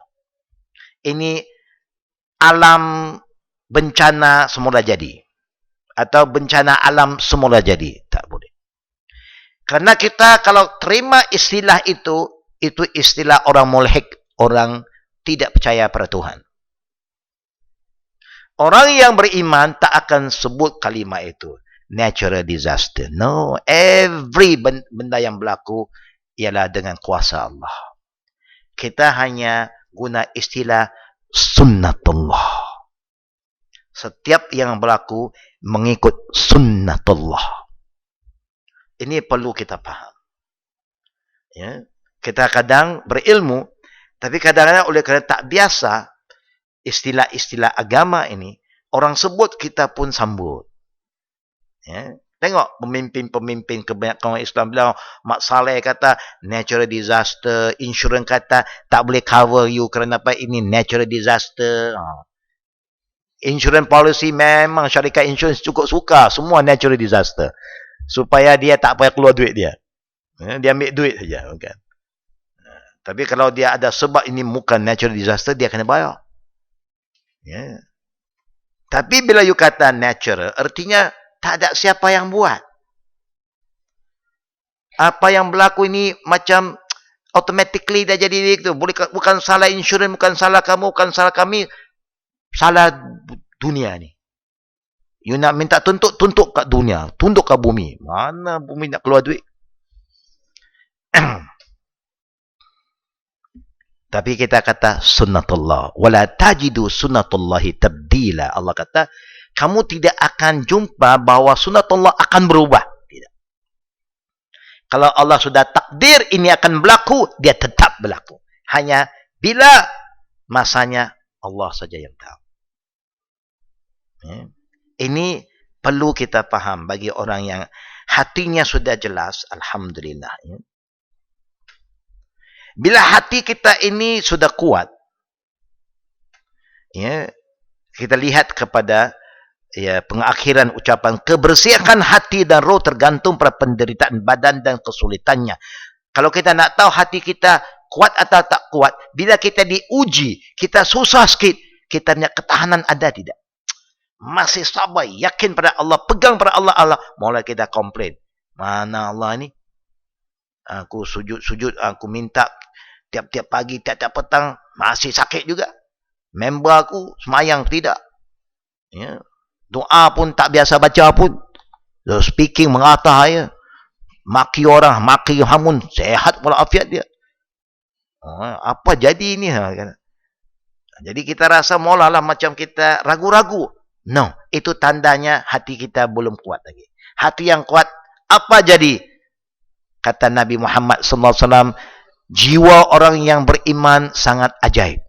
Ini alam bencana semula jadi. Atau bencana alam semula jadi. Tak boleh. Karena kita kalau terima istilah itu istilah orang mulhid, orang tidak percaya pada Tuhan. Orang yang beriman tak akan sebut kalimah itu. Natural disaster. No, every benda yang berlaku ialah dengan kuasa Allah. Kita hanya guna istilah sunnatullah. Setiap yang berlaku mengikut sunnatullah. Ini perlu kita faham. Ya. Kita kadang berilmu, tapi kadang-kadang oleh kerana tak biasa istilah-istilah agama ini, orang sebut kita pun sambut. Ya. Tengok pemimpin-pemimpin kebanyakan orang Islam bilang, Mak Saleh kata natural disaster, insurans kata tak boleh cover you kerana apa ini natural disaster. Insurans policy memang syarikat insurans cukup suka semua natural disaster supaya dia tak payah keluar duit dia. Dia ambil duit saja, bukan. Tapi kalau dia ada sebab ini bukan natural disaster, dia kena bayar. Ya. Tapi bila you kata natural, artinya tak ada siapa yang buat. Apa yang berlaku ini macam automatically dah jadi itu. Bukan salah insurans, bukan salah kamu, bukan salah kami. Salah dunia ni. You nak minta tuntut kat dunia. Tunduk kat bumi. Mana bumi nak keluar duit? Tapi kita kata sunnatullah. Wala tajidu sunnatullahi tabdila. Allah kata, kamu tidak akan jumpa bahawa sunnatullah akan berubah. Tidak. Kalau Allah sudah takdir ini akan berlaku, dia tetap berlaku. Hanya bila masanya Allah saja yang tahu. Ini perlu kita faham bagi orang yang hatinya sudah jelas. Alhamdulillah. Bila hati kita ini sudah kuat, kita lihat kepada pengakhiran ucapan, kebersihan hati dan roh tergantung pada penderitaan badan dan kesulitannya. Kalau kita nak tahu hati kita kuat atau tak kuat, bila kita diuji, kita susah sikit, kita punya ketahanan ada tidak? Masih sabar, yakin pada Allah, pegang pada Allah, mula kita komplain. Mana Allah ni? Aku sujud, aku minta tiap-tiap pagi, tiap-tiap petang, masih sakit juga. Member aku semayang tidak. Doa pun tak biasa baca pun. Speaking mengatah ya. Maki orang, maki hamun, sehat pula afiat dia. Apa jadi ini? Jadi kita rasa mulalah macam kita ragu-ragu. No, itu tandanya hati kita belum kuat lagi. Hati yang kuat, apa jadi? Kata Nabi Muhammad SAW, jiwa orang yang beriman sangat ajaib.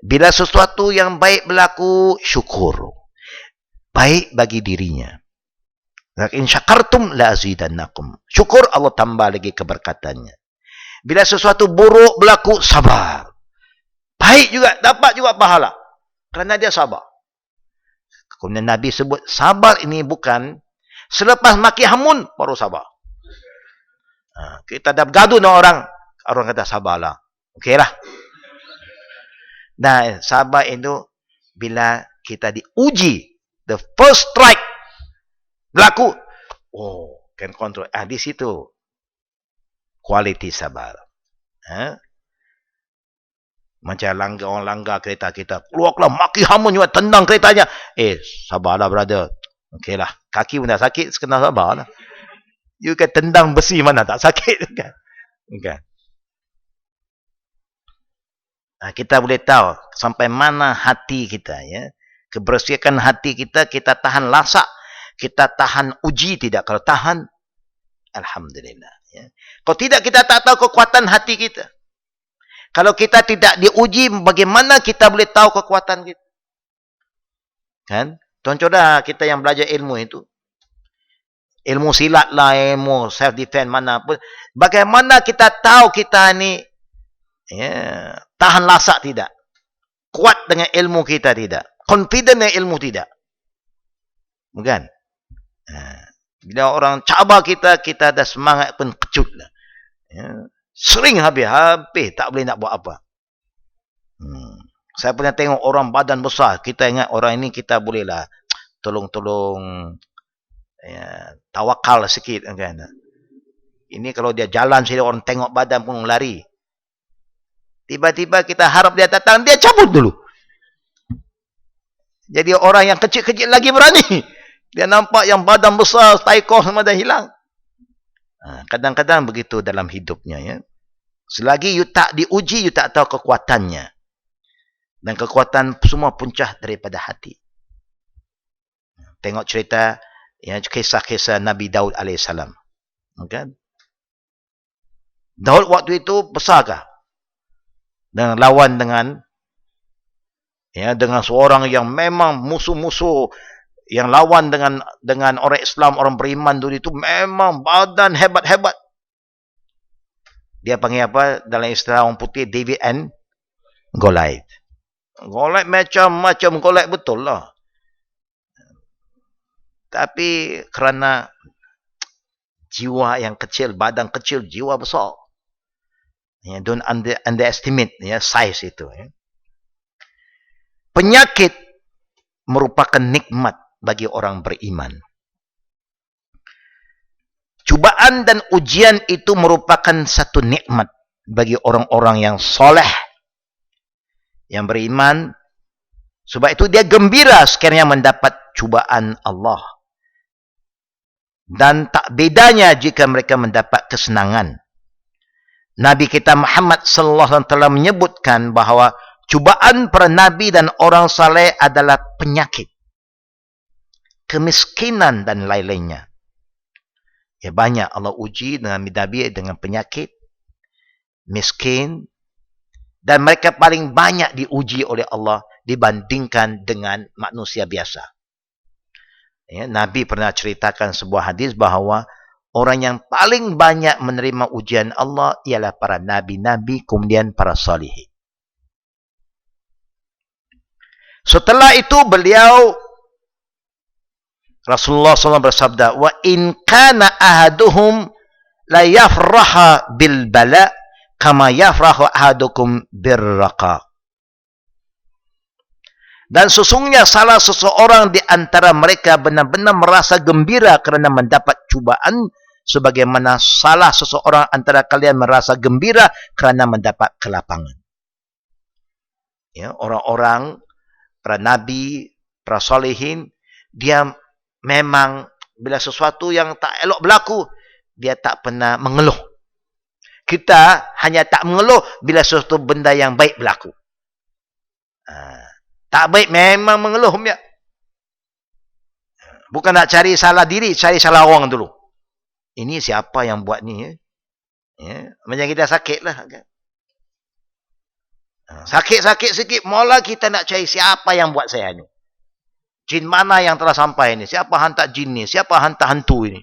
Bila sesuatu yang baik berlaku, syukur. Baik bagi dirinya. In syakartum la azidannakum. Syukur, Allah tambah lagi keberkatannya. Bila sesuatu buruk berlaku, sabar. Baik juga, dapat juga pahala. Kerana dia sabar. Kemudian Nabi sebut, sabar ini bukan selepas maki hamun, baru sabar. Kita dah bergaduh dengan orang kata sabarlah. Okeylah. Nah, sabar itu bila kita diuji, the first strike berlaku, can control. Di situ quality sabar. Macam orang langgar kereta kita, keluarlah maki hamun juga, tendang keretanya. Sabarlah brother. Okeylah, kaki pun dah sakit, kena sabarlah. You kan tendang besi mana tak sakit kan? Kita boleh tahu sampai mana hati kita, kebersihan hati kita, kita tahan lasak, kita tahan uji tidak? Kalau tahan, alhamdulillah. Kalau tidak, kita tak tahu kekuatan hati kita. Kalau kita tidak diuji, bagaimana kita boleh tahu kekuatan kita? Kan? Tuan-tuan kita yang belajar ilmu itu, ilmu silat lah, ilmu self-defense mana pun, bagaimana kita tahu kita ni tahan lasak tidak? Kuat dengan ilmu kita tidak? Confident dengan ilmu tidak? Bukan? Bila orang cabar kita, kita ada semangat pun kecut lah. Sering habis tak boleh nak buat apa. Saya pernah tengok orang badan besar, kita ingat orang ini kita bolehlah tolong tawakal sikit kan. Ini kalau dia jalan saja orang tengok badan pun lari. Tiba-tiba kita harap dia datang, dia cabut dulu. Jadi orang yang kecil-kecil lagi berani. Dia nampak yang badan besar, taikoh semua dah hilang. Kadang-kadang begitu dalam hidupnya. Selagi you tak diuji, you tak tahu kekuatannya. Dan kekuatan semua puncah daripada hati. Tengok cerita, kisah-kisah Nabi Daud AS. Kan? Daud waktu itu besarkah? Dan lawan dengan seorang yang memang musuh-musuh, yang lawan dengan orang Islam, orang beriman dulu itu memang badan hebat-hebat. Dia panggil apa dalam istilah orang putih, David and Goliath. Goliath macam-macam Goliath betul lah. Tapi kerana jiwa yang kecil, badan kecil, jiwa besar. Don't underestimate size itu. Penyakit merupakan nikmat bagi orang beriman. cubaan dan ujian itu merupakan satu nikmat bagi orang-orang yang soleh, yang beriman. Sebab itu dia gembira sekiranya mendapat cubaan Allah. Dan tak bedanya jika mereka mendapat kesenangan. Nabi kita Muhammad sallallahu alaihi wasallam telah menyebutkan bahawa cubaan para nabi dan orang saleh adalah penyakit, kemiskinan dan lain-lainnya. Ya, banyak Allah uji dengan nabi dengan penyakit, miskin, dan mereka paling banyak diuji oleh Allah dibandingkan dengan manusia biasa. Ya, Nabi pernah ceritakan sebuah hadis bahawa orang yang paling banyak menerima ujian Allah ialah para nabi-nabi, kemudian para salihin. Setelah itu beliau Rasulullah SAW bersabda, wa in kana ahaduhum la yafraha bil bala kama yafrahu ahadukum birraqa. Dan sesungguhnya salah seseorang di antara mereka benar-benar merasa gembira kerana mendapat cubaan, sebagaimana salah seseorang antara kalian merasa gembira kerana mendapat kelapangan. Ya, orang-orang, para nabi, para salihin, dia memang bila sesuatu yang tak elok berlaku, dia tak pernah mengeluh. Kita hanya tak mengeluh bila sesuatu benda yang baik berlaku. Tak baik memang mengeluh. Ya. Bukan nak cari salah diri, cari salah orang dulu. Ini siapa yang buat ni? Ya. Macam kita sakit lah. Sakit-sakit sikit, mula kita nak cari siapa yang buat saya ni. Jin mana yang telah sampai ni? Siapa hantar jin ni? Siapa hantar hantu ini?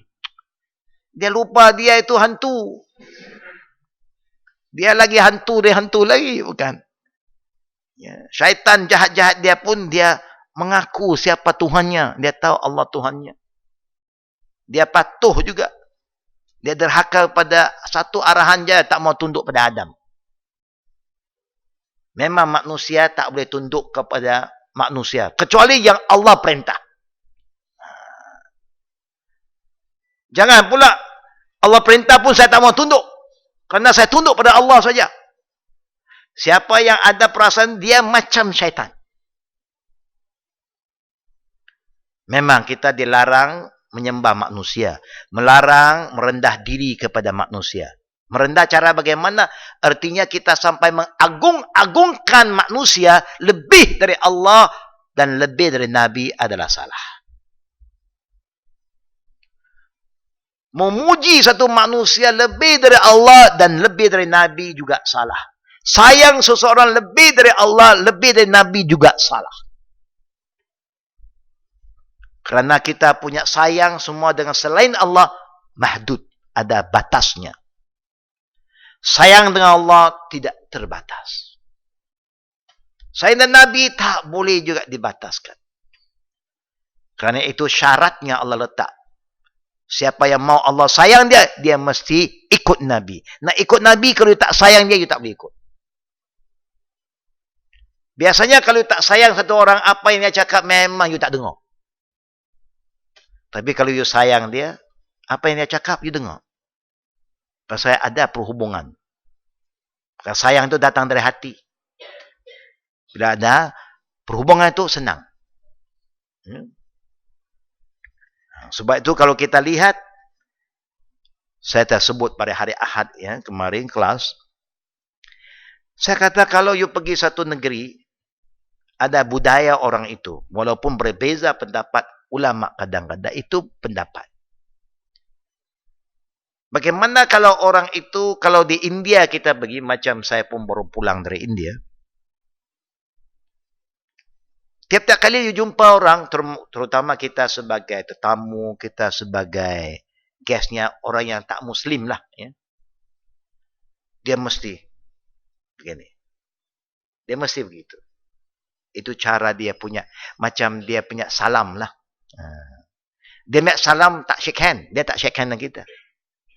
Dia lupa dia itu hantu. Dia lagi hantu, dia hantu lagi. Bukan. Ya. Syaitan jahat-jahat dia pun dia mengaku siapa Tuhannya. Dia tahu Allah Tuhannya. Dia patuh juga. Dia derhaka pada satu arahan je, tak mau tunduk pada Adam. Memang manusia tak boleh tunduk kepada manusia, kecuali yang Allah perintah. Jangan pula Allah perintah pun saya tak mau tunduk, kerana saya tunduk pada Allah saja. Siapa yang ada perasaan dia macam syaitan. Memang kita dilarang menyembah manusia, melarang merendah diri kepada manusia. Merendah cara bagaimana? Artinya kita sampai mengagung-agungkan manusia lebih dari Allah dan lebih dari Nabi adalah salah. Memuji satu manusia lebih dari Allah dan lebih dari Nabi juga salah. Sayang seseorang lebih dari Allah, lebih dari Nabi juga salah. Kerana kita punya sayang semua dengan selain Allah, mahdud, ada batasnya. Sayang dengan Allah tidak terbatas. Sayang dengan Nabi tak boleh juga dibataskan. Kerana itu syaratnya Allah letak. Siapa yang mau Allah sayang dia, dia mesti ikut Nabi. Nak ikut Nabi, kalau tak sayang dia, you tak boleh ikut. Biasanya kalau tak sayang satu orang, apa yang dia cakap memang you tak dengar. Tapi kalau you sayang dia, apa yang dia cakap, you dengar. Pasal ada perhubungan. Karena sayang itu datang dari hati. Bila ada perhubungan itu senang. Sebab itu kalau kita lihat, saya tersebut pada hari Ahad ya, kemarin kelas, saya kata kalau you pergi satu negeri, ada budaya orang itu, walaupun berbeza pendapat ulama kadang-kadang, itu pendapat. Bagaimana kalau orang itu, kalau di India kita pergi, macam saya pun baru pulang dari India. Tiap-tiap kali you jumpa orang, terutama kita sebagai tetamu, kita sebagai guestnya, orang yang tak Muslim lah. Ya. Dia mesti begini. Dia mesti begitu. Itu cara dia punya, macam dia punya salam lah. Dia punya salam tak shake hand. Dia tak shake hand dengan kita.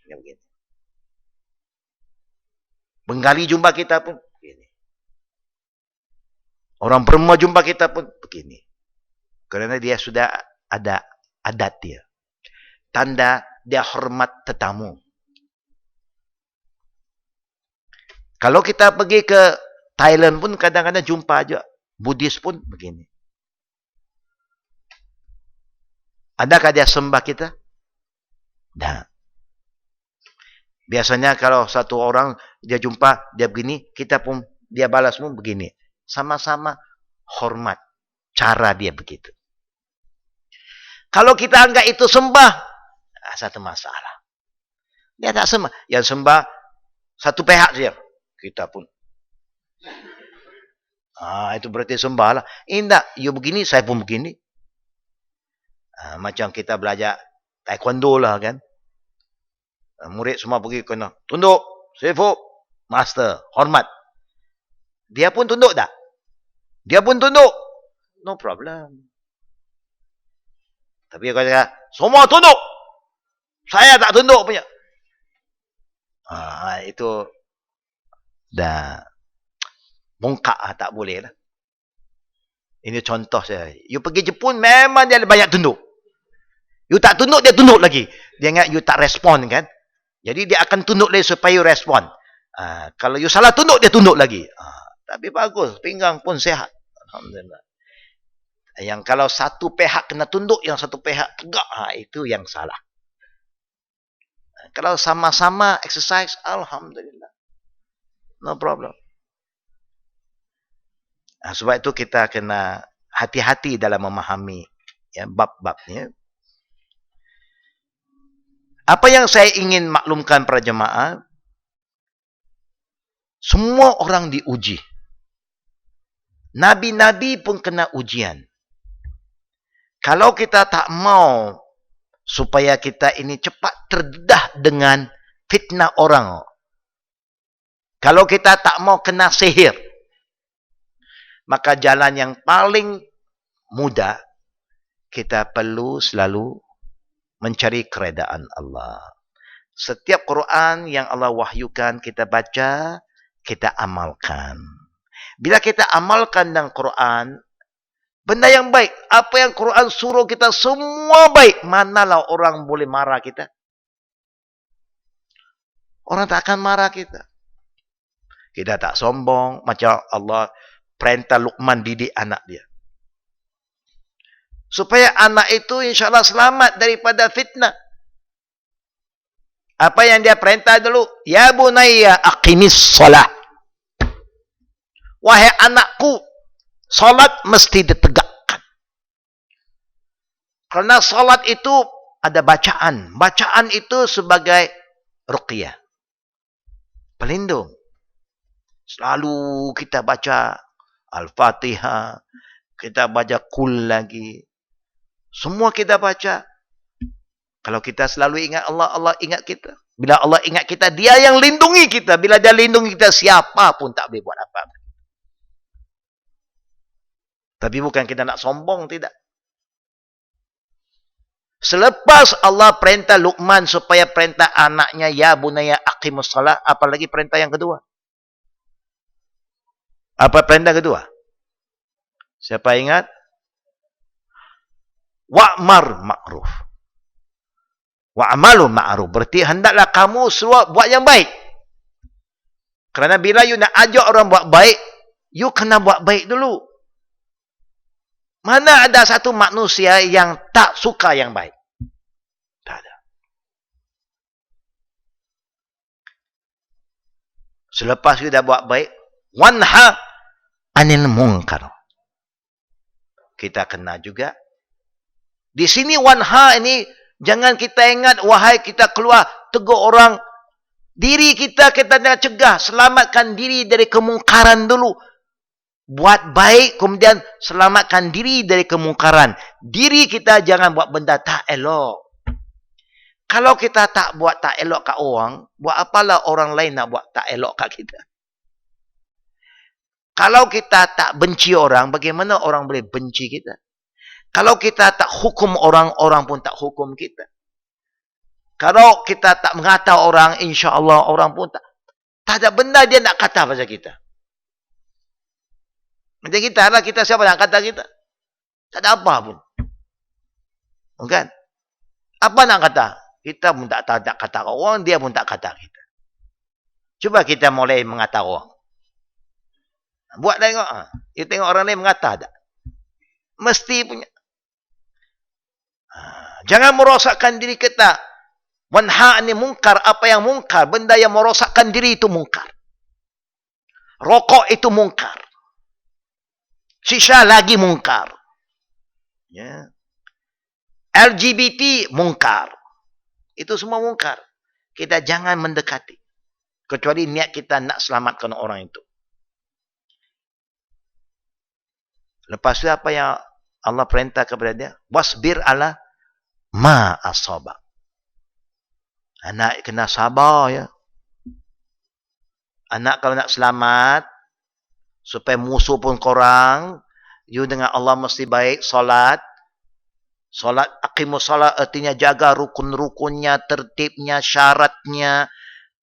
Ya, begini. Bengali jumpa kita pun begini. Orang Burma jumpa kita pun begini. Kerana dia sudah ada adat dia. Tanda dia hormat tetamu. Kalau kita pergi ke Thailand pun kadang-kadang jumpa aja. Buddhis pun begini. Adakah dia sembah kita? Tak. Biasanya kalau satu orang dia jumpa, dia begini, kita pun, dia balas pun begini. Sama-sama hormat. Cara dia begitu. Kalau kita anggap itu sembah, satu masalah. Dia tak sembah. Yang sembah satu pihak saja. Kita pun. Itu berarti sembah lah. Tidak, you begini, saya pun begini. Macam kita belajar taekwondo lah kan. Murid semua pergi kena tunduk, sifu, master, hormat. Dia pun tunduk tak? Dia pun tunduk. No problem. Tapi kalau kata, semua tunduk. Saya tak tunduk punya. Itu dah bongkak tak boleh lah. Ini contoh saya. You pergi Jepun memang dia banyak tunduk. You tak tunduk, dia tunduk lagi. Dia ingat you tak respon kan. Jadi dia akan tunduk lagi supaya you respon. Kalau you salah tunduk, dia tunduk lagi. Tapi bagus. Pinggang pun sehat. Alhamdulillah. Yang kalau satu pihak kena tunduk, yang satu pihak tegak, itu yang salah. Kalau sama-sama exercise, Alhamdulillah. No problem. Sebab itu kita kena hati-hati dalam memahami ya, bab-babnya. Apa yang saya ingin maklumkan para jemaah, semua orang diuji. Nabi-nabi pun kena ujian. Kalau kita tak mau supaya kita ini cepat terdedah dengan fitnah orang. Kalau kita tak mau kena sihir, maka jalan yang paling mudah, kita perlu selalu mencari keredaan Allah. Setiap Quran yang Allah wahyukan, kita baca, kita amalkan. Bila kita amalkan dengan Quran, benda yang baik, apa yang Quran suruh kita semua baik, manalah orang boleh marah kita. Orang tak akan marah kita. Kita tak sombong, macam Allah perintah Luqman didik anak dia. Supaya anak itu insyaAllah selamat daripada fitnah. Apa yang dia perintah dulu? Ya bunayya aqimis solah. Wahai anakku, solat mesti ditegakkan. Kerana solat itu ada bacaan. Bacaan itu sebagai ruqyah. Pelindung. Selalu kita baca Al-Fatihah. Kita baca Qul lagi. Semua kita baca. Kalau kita selalu ingat Allah, Allah ingat kita. Bila Allah ingat kita, dia yang lindungi kita. Bila dia lindungi kita, siapa pun tak boleh buat apa-apa. Tapi bukan kita nak sombong, tidak. Selepas Allah perintah Luqman supaya perintah anaknya, ya bunayya aqimus salah, apalagi perintah yang kedua. Apa perintah kedua? Siapa ingat? Wa'mar ma'ruf. Wa'amalu ma'ruf. Berarti hendaklah kamu semua buat yang baik. Kerana bila you nak ajak orang buat baik, you kena buat baik dulu. Mana ada satu manusia yang tak suka yang baik? Tak ada. Selepas you dah buat baik, wanha anil munkar. Kita kena juga. Di sini wanha ini, jangan kita ingat, wahai kita keluar, tegur orang. Diri kita nak cegah, selamatkan diri dari kemungkaran dulu. Buat baik, kemudian selamatkan diri dari kemungkaran. Diri kita jangan buat benda tak elok. Kalau kita tak buat tak elok kat orang, buat apalah orang lain nak buat tak elok kat kita? Kalau kita tak benci orang, bagaimana orang boleh benci kita? Kalau kita tak hukum orang, orang pun tak hukum kita. Kalau kita tak mengata orang, insya-Allah orang pun tak ada benda dia nak kata pasal kita. Macam kita lah, kita siapa nak kata kita? Tak ada apa pun. Bukan? Apa nak kata? Kita pun tak tahu tak kata orang, dia pun tak kata kita. Cuba kita mulai mengata orang. Buat tengok. You tengok orang lain mengata tak? Mesti punya. Jangan merosakkan diri kita. Wanha ni mungkar. Apa yang mungkar? Benda yang merosakkan diri itu mungkar. Rokok itu mungkar. Shisha lagi mungkar. Ya. LGBT mungkar. Itu semua mungkar. Kita jangan mendekati. Kecuali niat kita nak selamatkan orang itu. Lepas itu apa yang Allah perintah kepada dia? Wasbir ala ma asabak. Anak kena sabar ya. Anak kalau nak selamat, supaya musuh pun korang, you dengan Allah mesti baik, solat. Solat, aqimus solat artinya jaga rukun-rukunnya, tertibnya, syaratnya,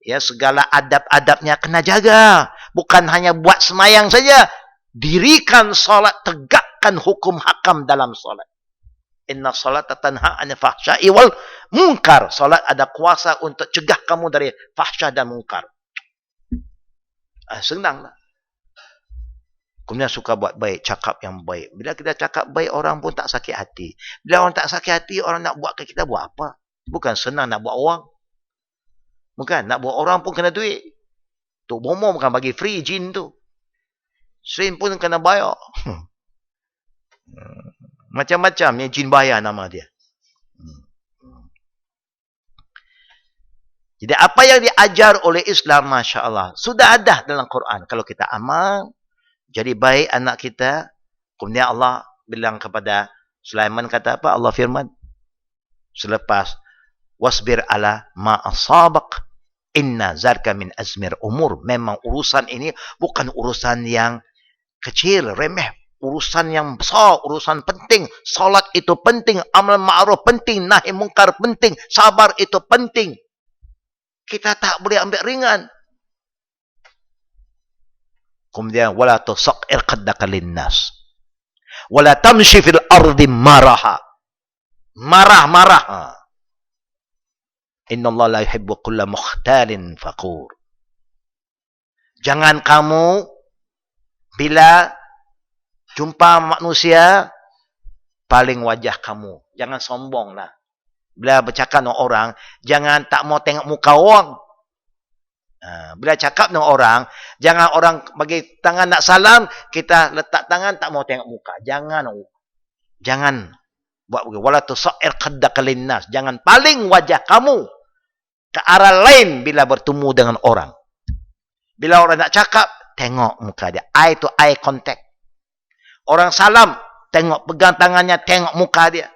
ya segala adab-adabnya kena jaga. Bukan hanya buat semayang saja. Dirikan solat, tegakkan hukum hakam dalam solat. Inna salata tanha 'anil fahsya'i wal munkar. Solat ada kuasa untuk cegah kamu dari fahsyah dan munkar. Senanglah. Kemudian suka buat baik, cakap yang baik. Bila kita cakap baik, orang pun tak sakit hati. Bila orang tak sakit hati, orang nak buat ke kita buat apa? Bukan senang nak buat orang. Bukan, nak buat orang pun kena duit. Tok Bomo bukan bagi free jin tu. Jin pun kena bayar. Macam-macam yang jin bayar nama dia. Jadi apa yang diajar oleh Islam, Masya Allah, sudah ada dalam Quran. Kalau kita amal, jadi baik anak kita. Kemudian Allah bilang kepada Sulaiman, kata apa? Allah firman. Selepas, wasbir ala ma asabak. Inna zarka min azmir umur. Memang urusan ini bukan urusan yang kecil, remeh. Urusan yang besar, urusan penting. Salat itu penting. Amal ma'ruf penting. Nahi mungkar penting. Sabar itu penting. Kita tak boleh ambil ringan. Kemudian wala tusaqir qaddaka linnas. Wala tamshi fil ardi maraha. Marah-marah. Innallaha la yuhibbu kulla mukhtalin fakhur. Jangan kamu bila jumpa manusia paling wajah kamu. Jangan sombonglah. Bila bercakap dengan orang, jangan tak mau tengok muka orang. Bila cakap dengan orang, jangan orang bagi tangan nak salam, kita letak tangan tak mau tengok muka. Jangan buat begitu. Wala tusa'ir qaddaka linnas. Jangan paling wajah kamu ke arah lain bila bertemu dengan orang. Bila orang nak cakap, tengok muka dia. Eye to eye contact. Orang salam, tengok pegang tangannya, tengok muka dia.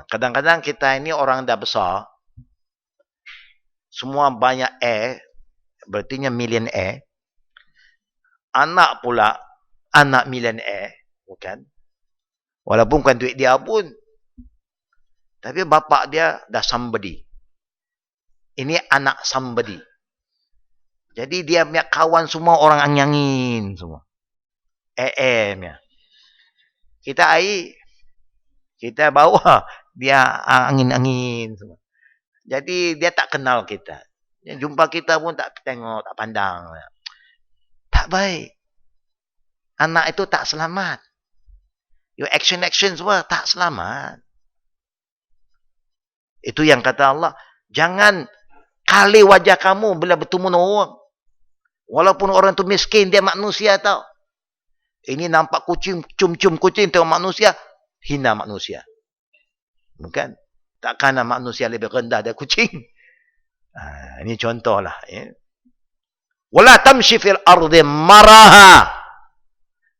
Kadang-kadang kita ini orang dah besar, semua banyak berarti millionaire. Anak pula, anak millionaire, bukan? Walaupun bukan duit dia pun. Tapi bapak dia dah somebody. Ini anak somebody. Jadi dia punya kawan semua orang angin-angin semua. Ya. Kita air, kita bawa, dia angin-angin semua. Jadi dia tak kenal kita. Dia jumpa kita pun tak tengok, tak pandang. Tak baik. Anak itu tak selamat. Your action semua tak selamat. Itu yang kata Allah. Jangan kali wajah kamu bila bertemu dengan orang. Walaupun orang itu miskin, dia manusia tau. Ini nampak kucing, cium-cium kucing, tengok manusia, hina manusia. Bukan? Takkan manusia lebih rendah dari kucing. Ini contohlah. Ya. Wala tamshi fil ardi maraha.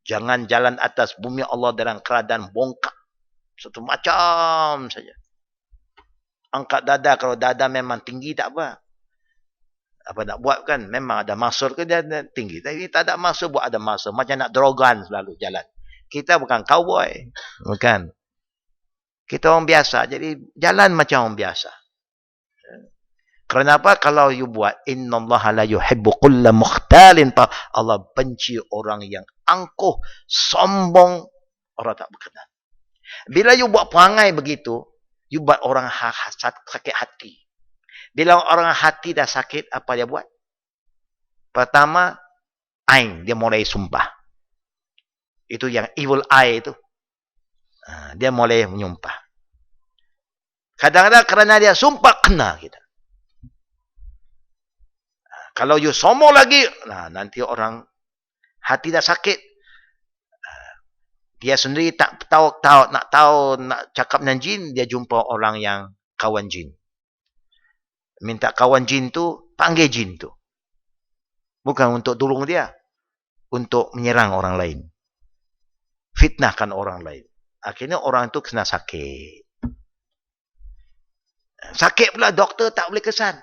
Jangan jalan atas bumi Allah dalam keadaan bongkak. Satu macam saja. Angkat dada, kalau dada memang tinggi tak apa. Apa nak buat kan? Memang ada masur ke dia tinggi. Tapi tak ada masur, buat ada masur. Macam nak drogan selalu jalan. Kita bukan cowboy. Bukan. Kita orang biasa. Jadi jalan macam orang biasa. Kenapa? Kalau you buat, innallaha la yuhibbu kulla mukhtalin. Allah benci orang yang angkuh, sombong, orang tak berkenan. Bila you buat perangai begitu, You buat orang sakit hati. Bila orang hati dah sakit, apa dia buat? Pertama, ain, dia mulai sumpah. Itu yang evil eye itu. Dia mulai menyumpah. Kadang-kadang kerana dia sumpah, kena kita. Kalau you sombong lagi, nanti orang hati dah sakit. Dia sendiri tak tahu nak cakap dengan jin, dia jumpa orang yang kawan jin. Minta kawan jin tu, panggil jin tu. Bukan untuk tolong dia, untuk menyerang orang lain. Fitnahkan orang lain. Akhirnya orang tu kena sakit. Sakit pula, doktor tak boleh kesan.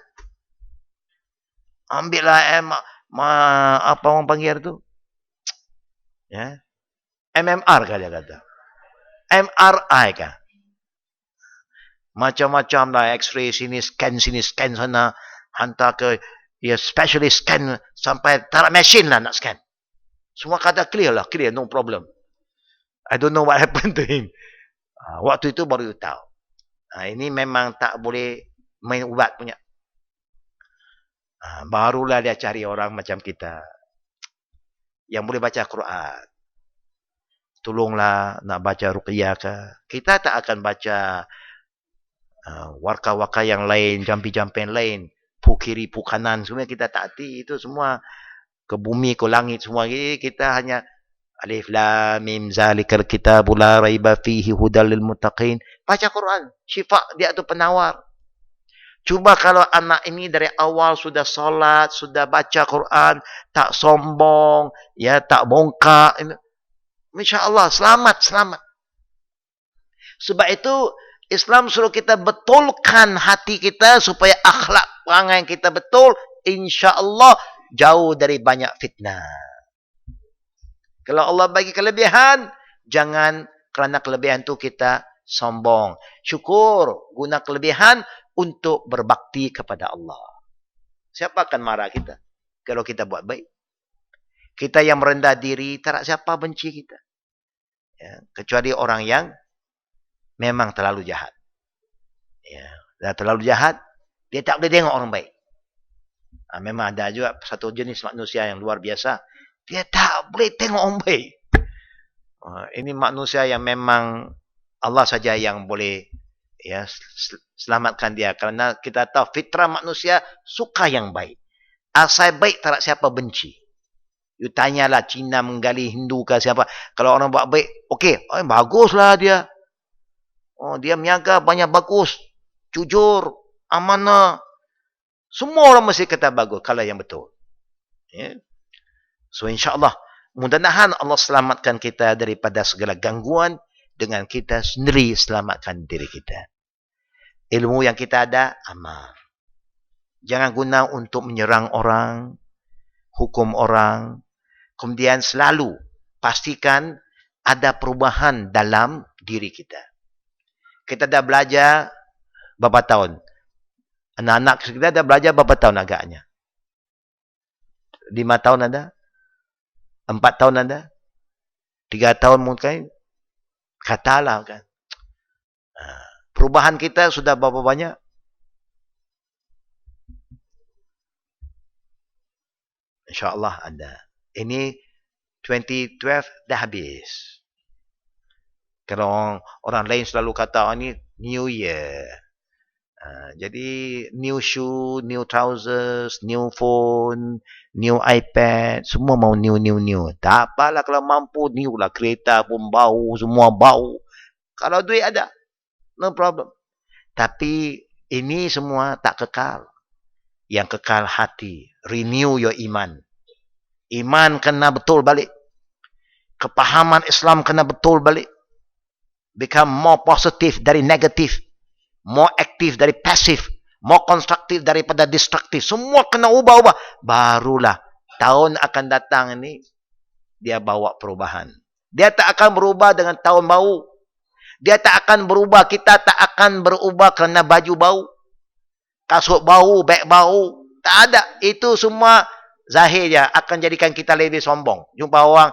Ambillah apa orang panggil tu? Ya. MMR kan dia kata. MRI kan. Macam-macam lah, X-ray sini scan sana, hantar ke specialist scan sampai taruh mesin lah nak scan. Semua kata clear, no problem. I don't know what happened to him. Waktu itu baru tahu. Ini memang tak boleh main ubat punya. Barulah dia cari orang macam kita yang boleh baca Quran. Tolonglah nak baca ruqyah ke. Kita tak akan baca warka-warka yang lain, jampi-jampi yang lain, pu kiri, pu kanan, semua kita tak hati. Itu semua ke bumi, ke langit semua. Kita hanya alif lam mim zalikal kitabul la raiba fihi hudal lil muttaqin. Baca Quran, syifa dia tu penawar. Cuba kalau anak ini dari awal sudah solat, sudah baca Quran, tak sombong, ya, tak bongkak, insya-Allah selamat. Sebab itu Islam suruh kita betulkan hati kita supaya akhlak perangai kita betul, insya-Allah jauh dari banyak fitnah. Kalau Allah bagi kelebihan, jangan kerana kelebihan tu kita sombong. Syukur, guna kelebihan untuk berbakti kepada Allah. Siapa akan marah kita kalau kita buat baik? Kita yang merendah diri, tak siapa benci kita. Ya, kecuali orang yang memang terlalu jahat. Ya, dah terlalu jahat, dia tak boleh tengok orang baik. Memang ada juga satu jenis manusia yang luar biasa. Dia tak boleh tengok orang baik. Ini manusia yang memang Allah saja yang boleh selamatkan dia. Kerana kita tahu fitrah manusia suka yang baik. Asal baik tak siapa benci. You tanyalah Cina menggali Hindu ke siapa. Kalau orang buat baik, okey, baguslah dia. Dia meniaga banyak bagus. Jujur, amanah. Semua orang mesti kata bagus kalau yang betul. Ya. So insya-Allah, mudah-mudahan Allah selamatkan kita daripada segala gangguan dengan kita sendiri selamatkan diri kita. Ilmu yang kita ada, amal. Jangan guna untuk menyerang orang, hukum orang. Kemudian selalu pastikan ada perubahan dalam diri kita. Kita dah belajar berapa tahun? Anak-anak kita dah belajar berapa tahun agaknya? 5 tahun ada? 4 tahun ada? 3 tahun mungkin? Katalah kan. Perubahan kita sudah berapa banyak? InsyaAllah ada. Ini 2012 dah habis. Kalau orang lain selalu kata, ini New Year. Jadi new shoe, new trousers, new phone, new iPad, semua mau new. Tak apalah kalau mampu, new lah. Kereta pun bau, semua bau. Kalau duit ada, no problem. Tapi ini semua tak kekal. Yang kekal hati. Renew your iman. Iman kena betul balik. Kepahaman Islam kena betul balik. Become more positive dari negatif. More aktif dari pasif, more konstruktif daripada destruktif. Semua kena ubah-ubah. Barulah tahun akan datang ini, dia bawa perubahan. Dia tak akan berubah dengan tahun bau. Dia tak akan berubah, kita tak akan berubah kerana baju bau. Kasut bau, beg bau. Tak ada. Itu semua zahir je. Akan jadikan kita lebih sombong. Jumpa orang,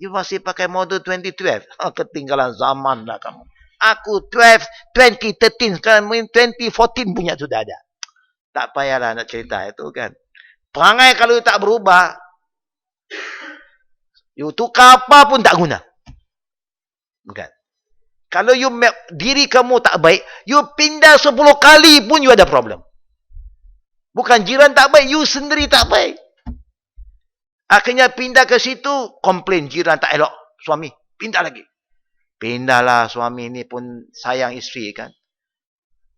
you masih pakai model 2012. Ketinggalan zaman lah kamu. Aku 12, 2013, sekarang 2014 punya sudah ada. Tak payahlah nak cerita itu kan. Perangai kalau tak berubah, you tukar apa pun tak guna. Bukan. Kalau you diri kamu tak baik, you pindah 10 kali pun you ada problem. Bukan jiran tak baik, you sendiri tak baik. Akhirnya pindah ke situ, komplain jiran tak elok suami. Pindah lagi. Pindahlah, suami ni pun sayang isteri kan.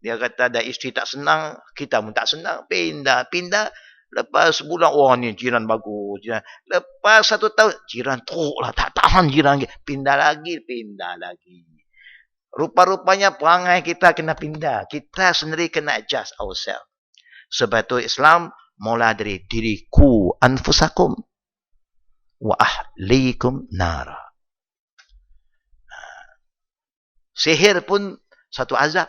Dia kata ada isteri tak senang, kita pun tak senang. Pindah. Lepas sebulan, wah ni jiran bagus. Jiran. Lepas 1 tahun, jiran teruk lah. Tak tahan jiran. Pindah lagi. Rupa-rupanya perangai kita kena pindah. Kita sendiri kena adjust ourselves. Sebab itu Islam mula dari diriku anfusakum wa ahlikum nara. Sihir pun satu azab.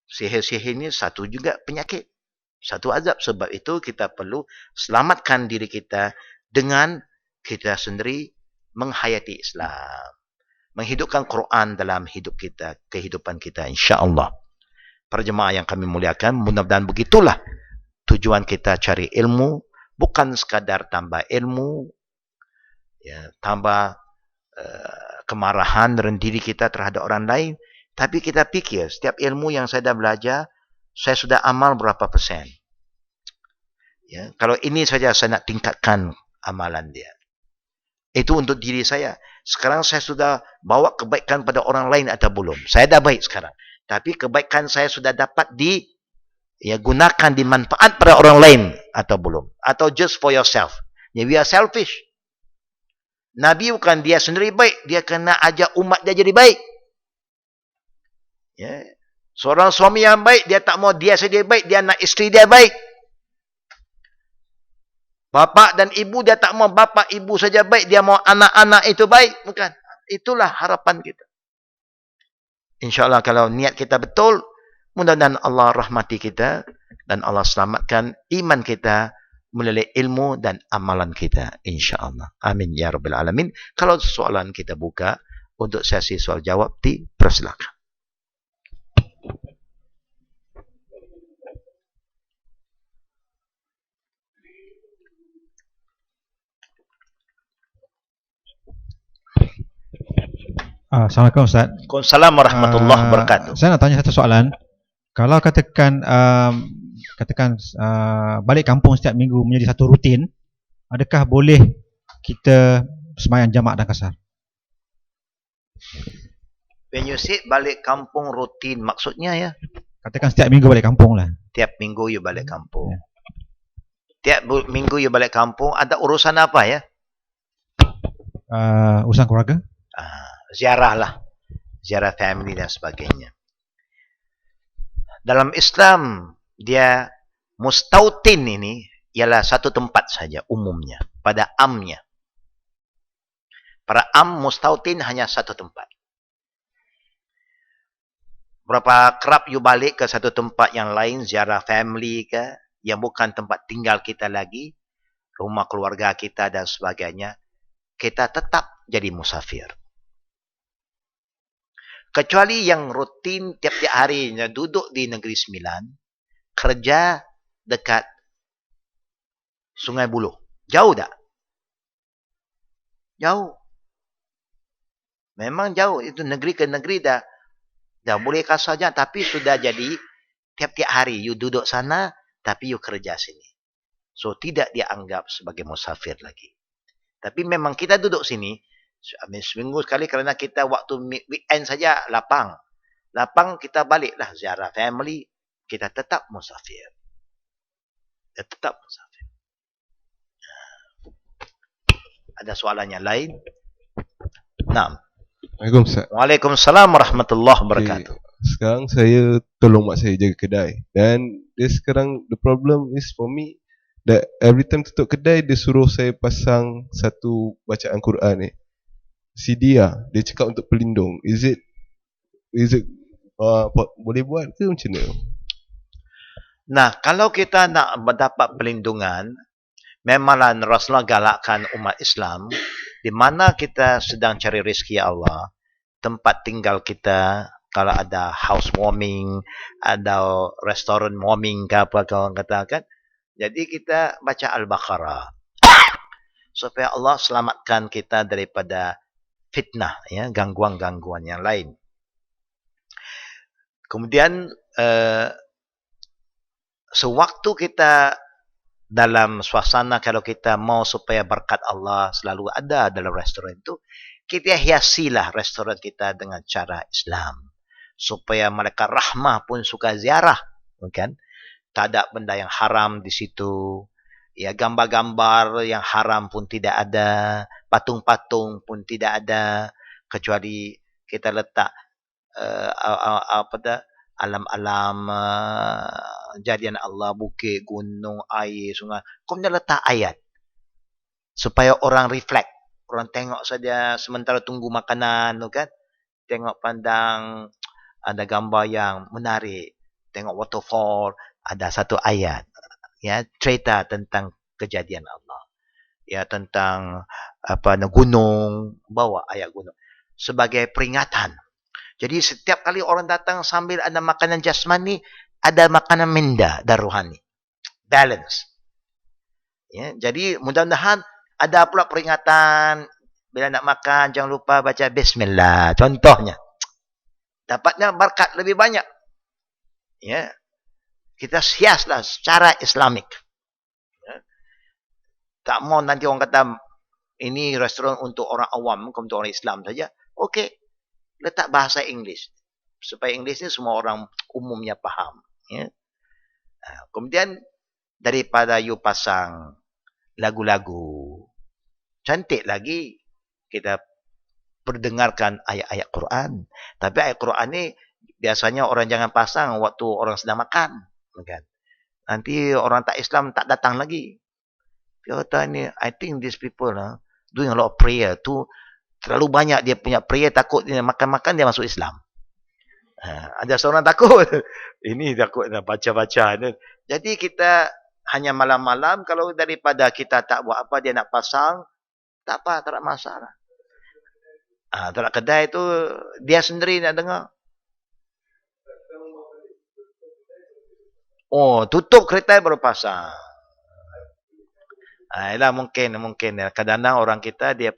Sihir-sihir ini satu juga penyakit. Satu azab. Sebab itu kita perlu selamatkan diri kita dengan kita sendiri menghayati Islam. Menghidupkan Quran dalam hidup kita, kehidupan kita insya-Allah. Para jemaah yang kami muliakan, mudah-mudahan begitulah tujuan kita cari ilmu, bukan sekadar tambah ilmu, ya, tambah kemarahan dalam diri kita terhadap orang lain, tapi kita fikir setiap ilmu yang saya dah belajar, saya sudah amal berapa persen. Ya, kalau ini saja saya nak tingkatkan amalan dia. Itu untuk diri saya. Sekarang saya sudah bawa kebaikan pada orang lain atau belum? Saya dah baik sekarang. Tapi kebaikan saya sudah dapat gunakan, dimanfaat pada orang lain atau belum? Atau just for yourself? Ya, we are selfish. Nabi bukan dia sendiri baik, dia kena ajak umat dia jadi baik. Ya. Seorang suami yang baik, dia tak mau dia saja baik, dia nak isteri dia baik. Bapa dan ibu, dia tak mau bapa ibu saja baik, dia mau anak-anak itu baik. Bukan. Itulah harapan kita. InsyaAllah kalau niat kita betul, mudah-mudahan Allah rahmati kita dan Allah selamatkan iman kita melalui ilmu dan amalan kita, insya-Allah. Amin ya rabbal alamin. Kalau soalan kita buka untuk sesi soal jawab, dipersilakan. Assalamualaikum Ustaz. Waalaikumsalam warahmatullahi wabarakatuh. Saya nak tanya satu soalan. Kalau katakan balik kampung setiap minggu menjadi satu rutin, adakah boleh kita sembahyang jamak dan kasar? When you say balik kampung rutin, maksudnya ya? Katakan setiap minggu balik kampung lah. Tiap minggu you balik kampung. Tiap minggu you balik kampung, ada urusan apa ya? Urusan keluarga? Ziarah lah. Ziarah family dan sebagainya. Dalam Islam, dia mustautin ini ialah satu tempat saja umumnya. Pada amnya. Pada mustautin hanya satu tempat. Berapa kerap you balik ke satu tempat yang lain, ziarah family ke, yang bukan tempat tinggal kita lagi, rumah keluarga kita dan sebagainya, kita tetap jadi musafir. Kecuali yang rutin tiap-tiap hari duduk di Negeri Sembilan, kerja dekat Sungai Buloh. Jauh tak? Jauh. Memang jauh. Itu negeri ke negeri dah boleh kasarnya, tapi sudah jadi tiap-tiap hari you duduk sana, tapi you kerja sini. So, tidak dianggap sebagai musafir lagi. Tapi memang kita duduk sini, seminggu sekali kerana kita waktu weekend saja lapang. Lapang kita baliklah ziarah family, kita tetap musafir. Kita tetap musafir. Ada soalan yang lain? Naam. Waalaikumsalam warahmatullahi wabarakatuh. Sekarang saya tolong mak saya jaga kedai. Dan dia sekarang, the problem is for me, that every time tutup kedai, dia suruh saya pasang satu bacaan Quran ni. CD lah. Dia cakap untuk pelindung. Is it boleh buat ke macam mana? Nah, kalau kita nak mendapat perlindungan, memanglah Rasulullah galakkan umat Islam, di mana kita sedang cari rezeki Allah, tempat tinggal kita, kalau ada housewarming, ada restoran warming ke apa kawan katakan, jadi kita baca Al-Baqarah supaya Allah selamatkan kita daripada fitnah, ya, gangguan-gangguan yang lain. Kemudian sewaktu kita dalam suasana, kalau kita mau supaya berkat Allah selalu ada dalam restoran itu, kita hiasilah restoran kita dengan cara Islam, supaya mereka rahmah pun suka ziarah, kan? Tak ada benda yang haram di situ, ya, gambar-gambar yang haram pun tidak ada, patung-patung pun tidak ada, kecuali kita letak alam-alam jadian Allah, bukit, gunung, air, sungai. Kemudian letak ayat supaya orang reflect, orang tengok saja sementara tunggu makanan, kan? Tengok pandang, ada gambar yang menarik, tengok waterfall, ada satu ayat, ya, cerita tentang kejadian Allah, ya, tentang gunung, bawa ayat gunung sebagai peringatan. Jadi setiap kali orang datang sambil ada makanan jasmani, ada makanan minda dan rohani. Balance. Ya, jadi mudah-mudahan ada pula peringatan, bila nak makan jangan lupa baca bismillah, contohnya. Dapatnya berkat lebih banyak. Ya. Kita hiaslah secara Islamik. Ya. Tak mau nanti orang kata ini restoran untuk orang awam, untuk orang Islam saja. Okey. Letak bahasa Inggeris supaya Inggeris ni semua orang umumnya faham, ya. Kemudian daripada you pasang lagu-lagu cantik lagi, kita perdengarkan ayat-ayat Quran. Tapi ayat Quran ni biasanya orang jangan pasang waktu orang sedang makan, kan? Nanti orang tak Islam tak datang lagi. Dia kata ni, I think these people doing a lot of prayer tu, terlalu banyak dia punya prayer, takut dia makan-makan dia masuk Islam. Ada seorang takut. Ini takut nak baca-baca. Jadi kita hanya malam-malam, kalau daripada kita tak buat apa, dia nak pasang, tak apa, tak ada masalah. Tak kedai tu, dia sendiri nak dengar. Oh, tutup kereta baru pasang. Ialah mungkin. Kadang-kadang orang kita, dia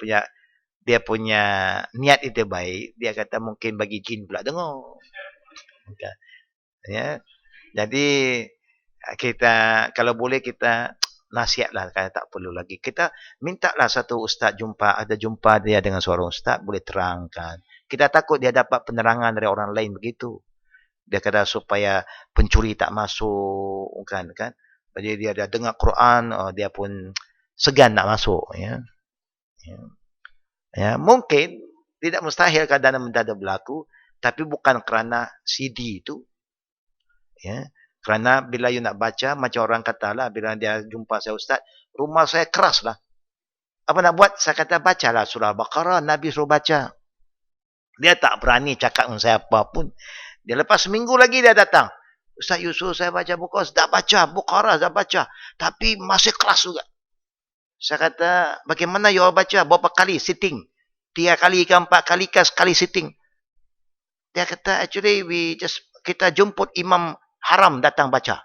punya niat itu baik, dia kata mungkin bagi jin pula dengar. Okay. Ya. Jadi kita kalau boleh kita nasihatlah, kalau tak perlu lagi. Kita mintalah satu ustaz jumpa dia dengan seorang ustaz, boleh terangkan. Kita takut dia dapat penerangan dari orang lain begitu. Dia kata supaya pencuri tak masuk, kan. Jadi dia dah dengar Quran, dia pun segan nak masuk, ya. Ya, mungkin tidak mustahil keadaan mendadak berlaku, tapi bukan kerana CD itu. Ya, kerana bila you nak baca, macam orang katalah, bila dia jumpa saya ustaz, rumah saya keras lah. Apa nak buat? Saya kata bacalah surah Baqarah, Nabi suruh baca. Dia tak berani cakap dengan saya apa pun. Dia lepas seminggu lagi dia datang. Ustaz Yusuf, saya baca Baqarah, dah baca Baqarah, dah baca, tapi masih keras juga. Saya kata, bagaimana you baca? Berapa kali sitting? 3 kali ke 4 kali ke sekali sitting? Dia kata, actually kita jemput imam haram datang baca.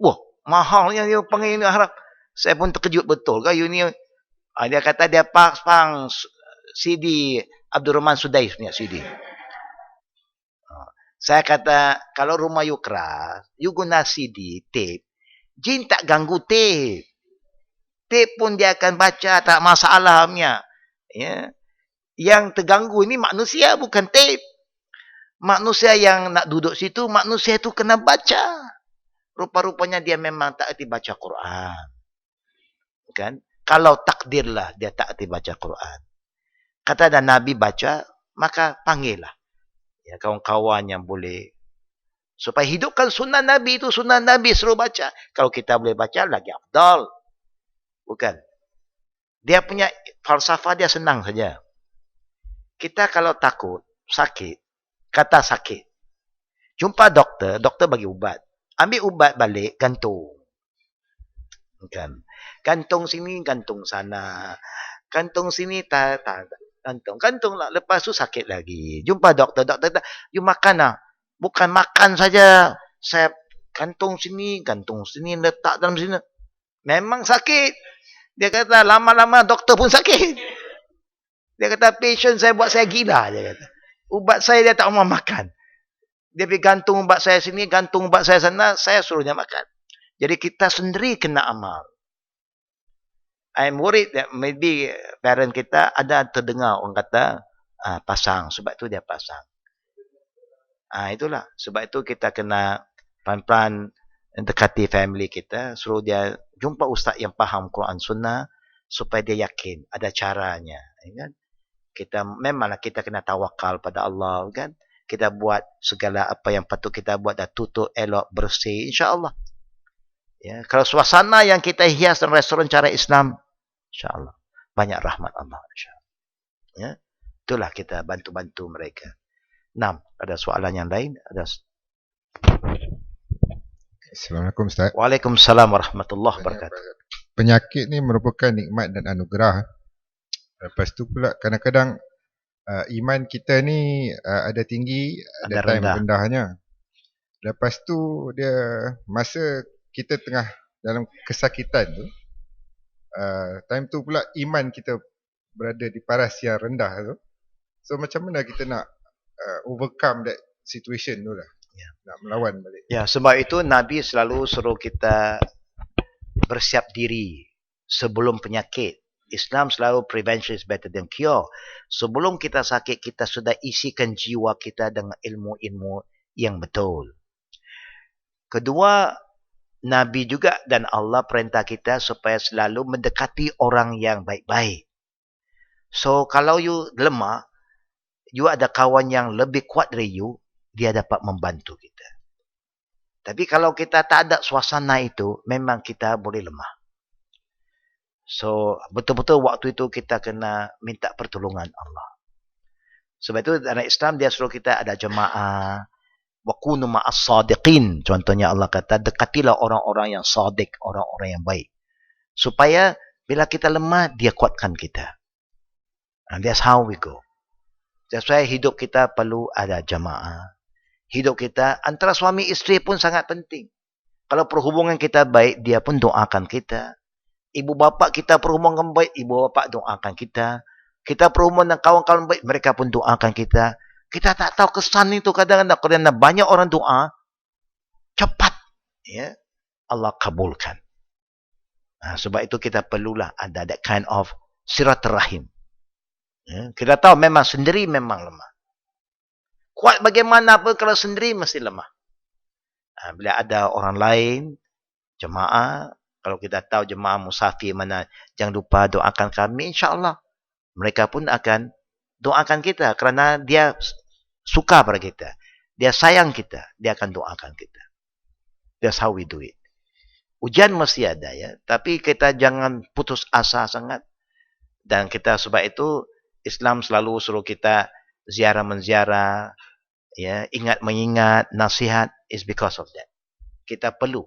Wah, mahalnya dia panggil ini haram. Saya pun terkejut betul. Dia kata dia pasang CD Abdul Rahman Sudais punya CD. Saya kata, kalau rumah you keras, you guna CD, tape. Jin tak ganggu tape. Tape pun dia akan baca, tak masalahnya. Ya. Yang terganggu ini manusia, bukan tape. Manusia yang nak duduk situ, manusia itu kena baca. Rupa-rupanya dia memang tak erti baca Quran. Kan? Kalau takdirlah dia tak erti baca Quran. Kata ada Nabi baca, maka panggillah. Ya, kawan-kawan yang boleh. Supaya hidupkan sunnah Nabi itu, sunnah Nabi suruh baca. Kalau kita boleh baca, lagi afdal. Bukan. Dia punya falsafah dia senang saja. Kita kalau takut, sakit, kata sakit. Jumpa doktor, doktor bagi ubat. Ambil ubat balik, gantung. Kan? Gantung sini, gantung sana. Gantung sini, tak. Gantung lah. Lepas tu sakit lagi. Jumpa doktor, doktor, you makan lah. Bukan makan saja. Saya gantung sini, letak dalam sini. Memang sakit. Dia kata lama-lama doktor pun sakit. Dia kata patient saya buat saya gila. Dia kata. Ubat saya dia tak mau makan. Dia pergi gantung ubat saya sini, gantung ubat saya sana, saya suruh dia makan. Jadi kita sendiri kena amal. I'm worried that maybe parent kita ada terdengar orang kata pasang. Sebab tu dia pasang. Itulah. Sebab itu kita kena pelan-pelan dekati family kita. Suruh dia jumpa ustaz yang faham Quran Sunnah. Supaya dia yakin ada caranya. Kan? Memanglah kita kena tawakal pada Allah. Kan? Kita buat segala apa yang patut kita buat. Dah tutup, elok, bersih. InsyaAllah. Ya, kalau suasana yang kita hias dalam restoran cara Islam. InsyaAllah. Banyak rahmat Allah. InsyaAllah. Ya. Itulah kita bantu-bantu mereka. 6. Ada soalan yang lain? Assalamualaikum Ustaz. Waalaikumsalam warahmatullahi wabarakatuh. Penyakit ni merupakan nikmat dan anugerah. Lepas tu pula kadang-kadang iman kita ni ada tinggi, ada time rendahnya. Lepas tu dia masa kita tengah dalam kesakitan tu, time tu pula iman kita berada di paras yang rendah tu. So macam mana kita nak overcome that situation tu lah. Ya. Nak melawan balik. Ya, sebab itu Nabi selalu suruh kita bersiap diri sebelum penyakit. Islam selalu prevention is better than cure. Sebelum kita sakit, kita sudah isikan jiwa kita dengan ilmu-ilmu yang betul. Kedua, Nabi juga dan Allah perintah kita supaya selalu mendekati orang yang baik-baik. So, kalau you lemah, you ada kawan yang lebih kuat dari you, dia dapat membantu kita. Tapi kalau kita tak ada suasana itu, memang kita boleh lemah. So, betul-betul waktu itu kita kena minta pertolongan Allah. Sebab itu dalam Islam dia suruh kita ada jemaah. Wa kunu ma'as sadiqin. Contohnya Allah kata, dekatilah orang-orang yang sadiq, orang-orang yang baik. Supaya bila kita lemah, dia kuatkan kita. And that's how we go. That's why hidup kita perlu ada jemaah. Hidup kita, antara suami isteri pun sangat penting. Kalau perhubungan kita baik, dia pun doakan kita. Ibu bapa kita perhubungan baik, ibu bapa doakan kita. Kita perhubungan dengan kawan-kawan baik, mereka pun doakan kita. Kita tak tahu kesan itu kadang-kadang kerana banyak orang doa, cepat ya Allah kabulkan. Sebab itu kita perlulah ada that kind of silaturahim. Ya, kita tahu memang sendiri memang lemah. Kuat bagaimanapun kalau sendiri mesti lemah. Bila ada orang lain, jemaah, kalau kita tahu jemaah musafir mana, jangan lupa doakan kami, insyaAllah. Mereka pun akan doakan kita kerana dia suka pada kita. Dia sayang kita, dia akan doakan kita. That's how we do it. Ujian mesti ada ya, tapi kita jangan putus asa sangat. Dan kita sebab itu, Islam selalu suruh kita ziarah-menziarah, ya, ingat mengingat, nasihat, is because of that. Kita perlu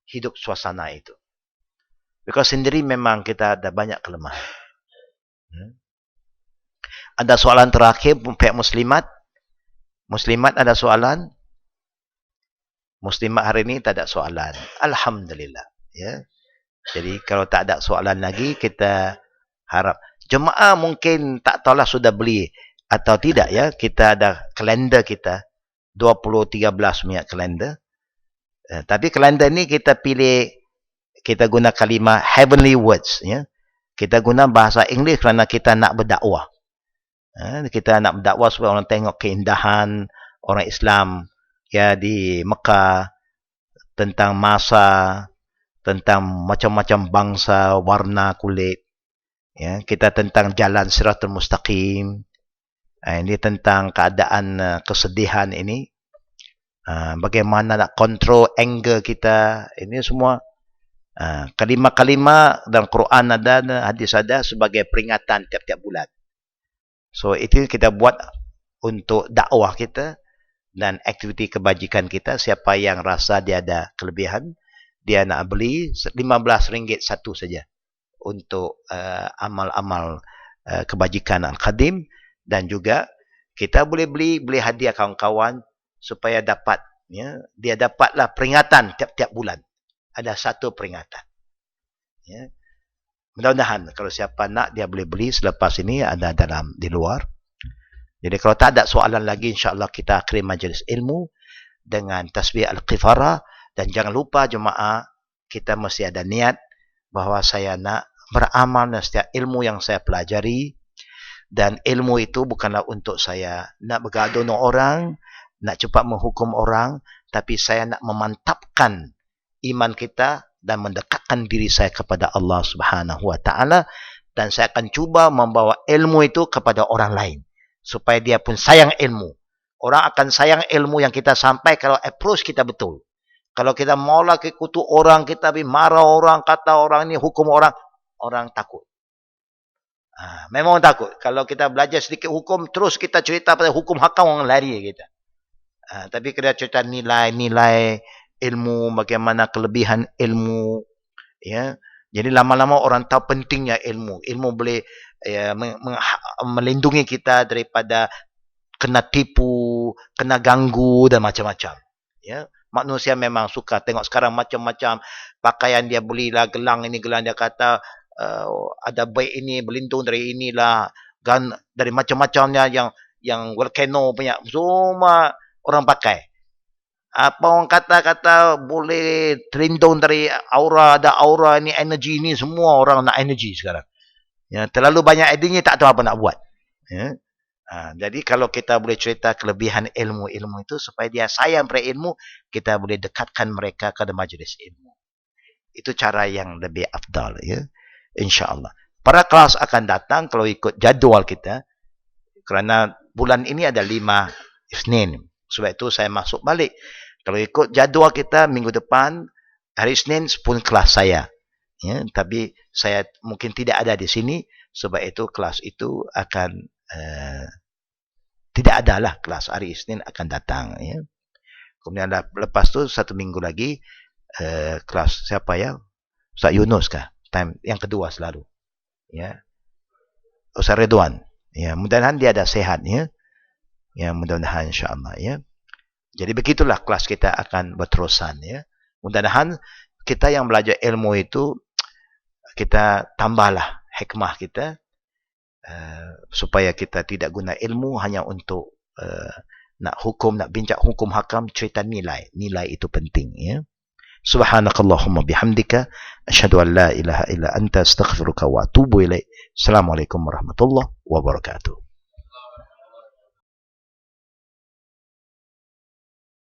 hidup suasana itu. Because sendiri memang kita ada banyak kelemahan. Ada soalan terakhir pihak muslimat. Muslimat ada soalan? Muslimat hari ini tak ada soalan. Alhamdulillah. Ya. Jadi kalau tak ada soalan lagi, kita harap. Jemaah mungkin tak tahulah sudah beli atau tidak ya. Kita ada kalender kita. 2013 punya kalender. Tapi kalender ni kita pilih, kita guna kalimah heavenly words. Ya. Kita guna bahasa Inggeris kerana kita nak berdakwah. Kita nak berdakwah supaya orang tengok keindahan orang Islam ya di Mekah, tentang masa, tentang macam-macam bangsa, warna kulit. Ya, kita tentang jalan siratul mustaqim. Ini tentang keadaan kesedihan ini. Bagaimana nak kontrol anger kita. Ini semua kalimah-kalimah dalam Quran ada, hadis ada sebagai peringatan tiap-tiap bulan. So itu kita buat untuk dakwah kita dan aktiviti kebajikan kita. Siapa yang rasa dia ada kelebihan, dia nak beli RM15 satu saja untuk amal-amal kebajikan Al-Khadim, dan juga kita boleh beli hadiah kawan-kawan supaya dapat, ya, dia dapatlah peringatan tiap-tiap bulan. Ada satu peringatan. Ya. Mudah-mudahan kalau siapa nak dia boleh beli selepas ini, ada di luar. Jadi kalau tak ada soalan lagi, insya-Allah kita akhiri majlis ilmu dengan tasbih al-qifara, dan jangan lupa jemaah, kita mesti ada niat bahawa saya nak beramal dengan setiap ilmu yang saya pelajari, dan ilmu itu bukanlah untuk saya nak bergaduh dengan orang, nak cepat menghukum orang, tapi saya nak memantapkan iman kita dan mendekatkan diri saya kepada Allah Subhanahu wa taala, dan saya akan cuba membawa ilmu itu kepada orang lain supaya dia pun sayang ilmu. Orang akan sayang ilmu yang kita sampai kalau approach kita betul. Kalau kita maulah kutuk orang, kita marah orang, kata orang ini, hukum orang, orang takut. Memang takut. Kalau kita belajar sedikit hukum, terus kita cerita pada hukum hakam, orang lari kita. Tapi kita cerita nilai-nilai ilmu, bagaimana kelebihan ilmu, ya. Jadi lama-lama orang tahu pentingnya ilmu. Ilmu boleh melindungi kita daripada kena tipu, kena ganggu dan macam-macam. Ya, manusia memang suka tengok sekarang macam-macam pakaian dia belilah, gelang ini gelang dia kata ada baik ini, berlindung dari inilah, dari macam-macamnya yang volcano punya, semua orang pakai. Apa orang kata boleh terlindung dari aura, ada aura ini, energi ini, semua orang nak energi sekarang. Ya, terlalu banyak idenya, tak tahu apa nak buat. Ya. Jadi kalau kita boleh cerita kelebihan ilmu itu supaya dia sayang pada ilmu, kita boleh dekatkan mereka ke majlis ilmu. Itu cara yang lebih afdal, ya. InsyaAllah. Para kelas akan datang kalau ikut jadual kita, kerana bulan ini ada 5 Isnin. Sebab itu saya masuk balik. Kalau ikut jadual kita minggu depan, hari Isnin pun kelas saya. Ya, tapi saya mungkin tidak ada di sini, sebab itu kelas itu akan tidak adalah kelas hari Isnin akan datang. Ya. Kemudian lepas tu 1 minggu lagi kelas siapa ya? Ustaz Yunus kah? Time yang kedua selalu. Ya. Ustaz Ridwan. Ya, mudah-mudahan dia ada sehat, ya. Ya, mudah-mudahan insya-Allah, ya. Jadi begitulah kelas kita akan berterusan, ya. Mudah-mudahan kita yang belajar ilmu itu kita tambahlah hikmah kita supaya kita tidak guna ilmu hanya untuk nak hukum, nak bincang hukum hakam, cerita nilai. Nilai itu penting, ya. Subhanakallahumma bihamdika asyhadu an la ilaha illa anta astaghfiruka wa atubu ilaik. Assalamualaikum warahmatullahi wabarakatuh.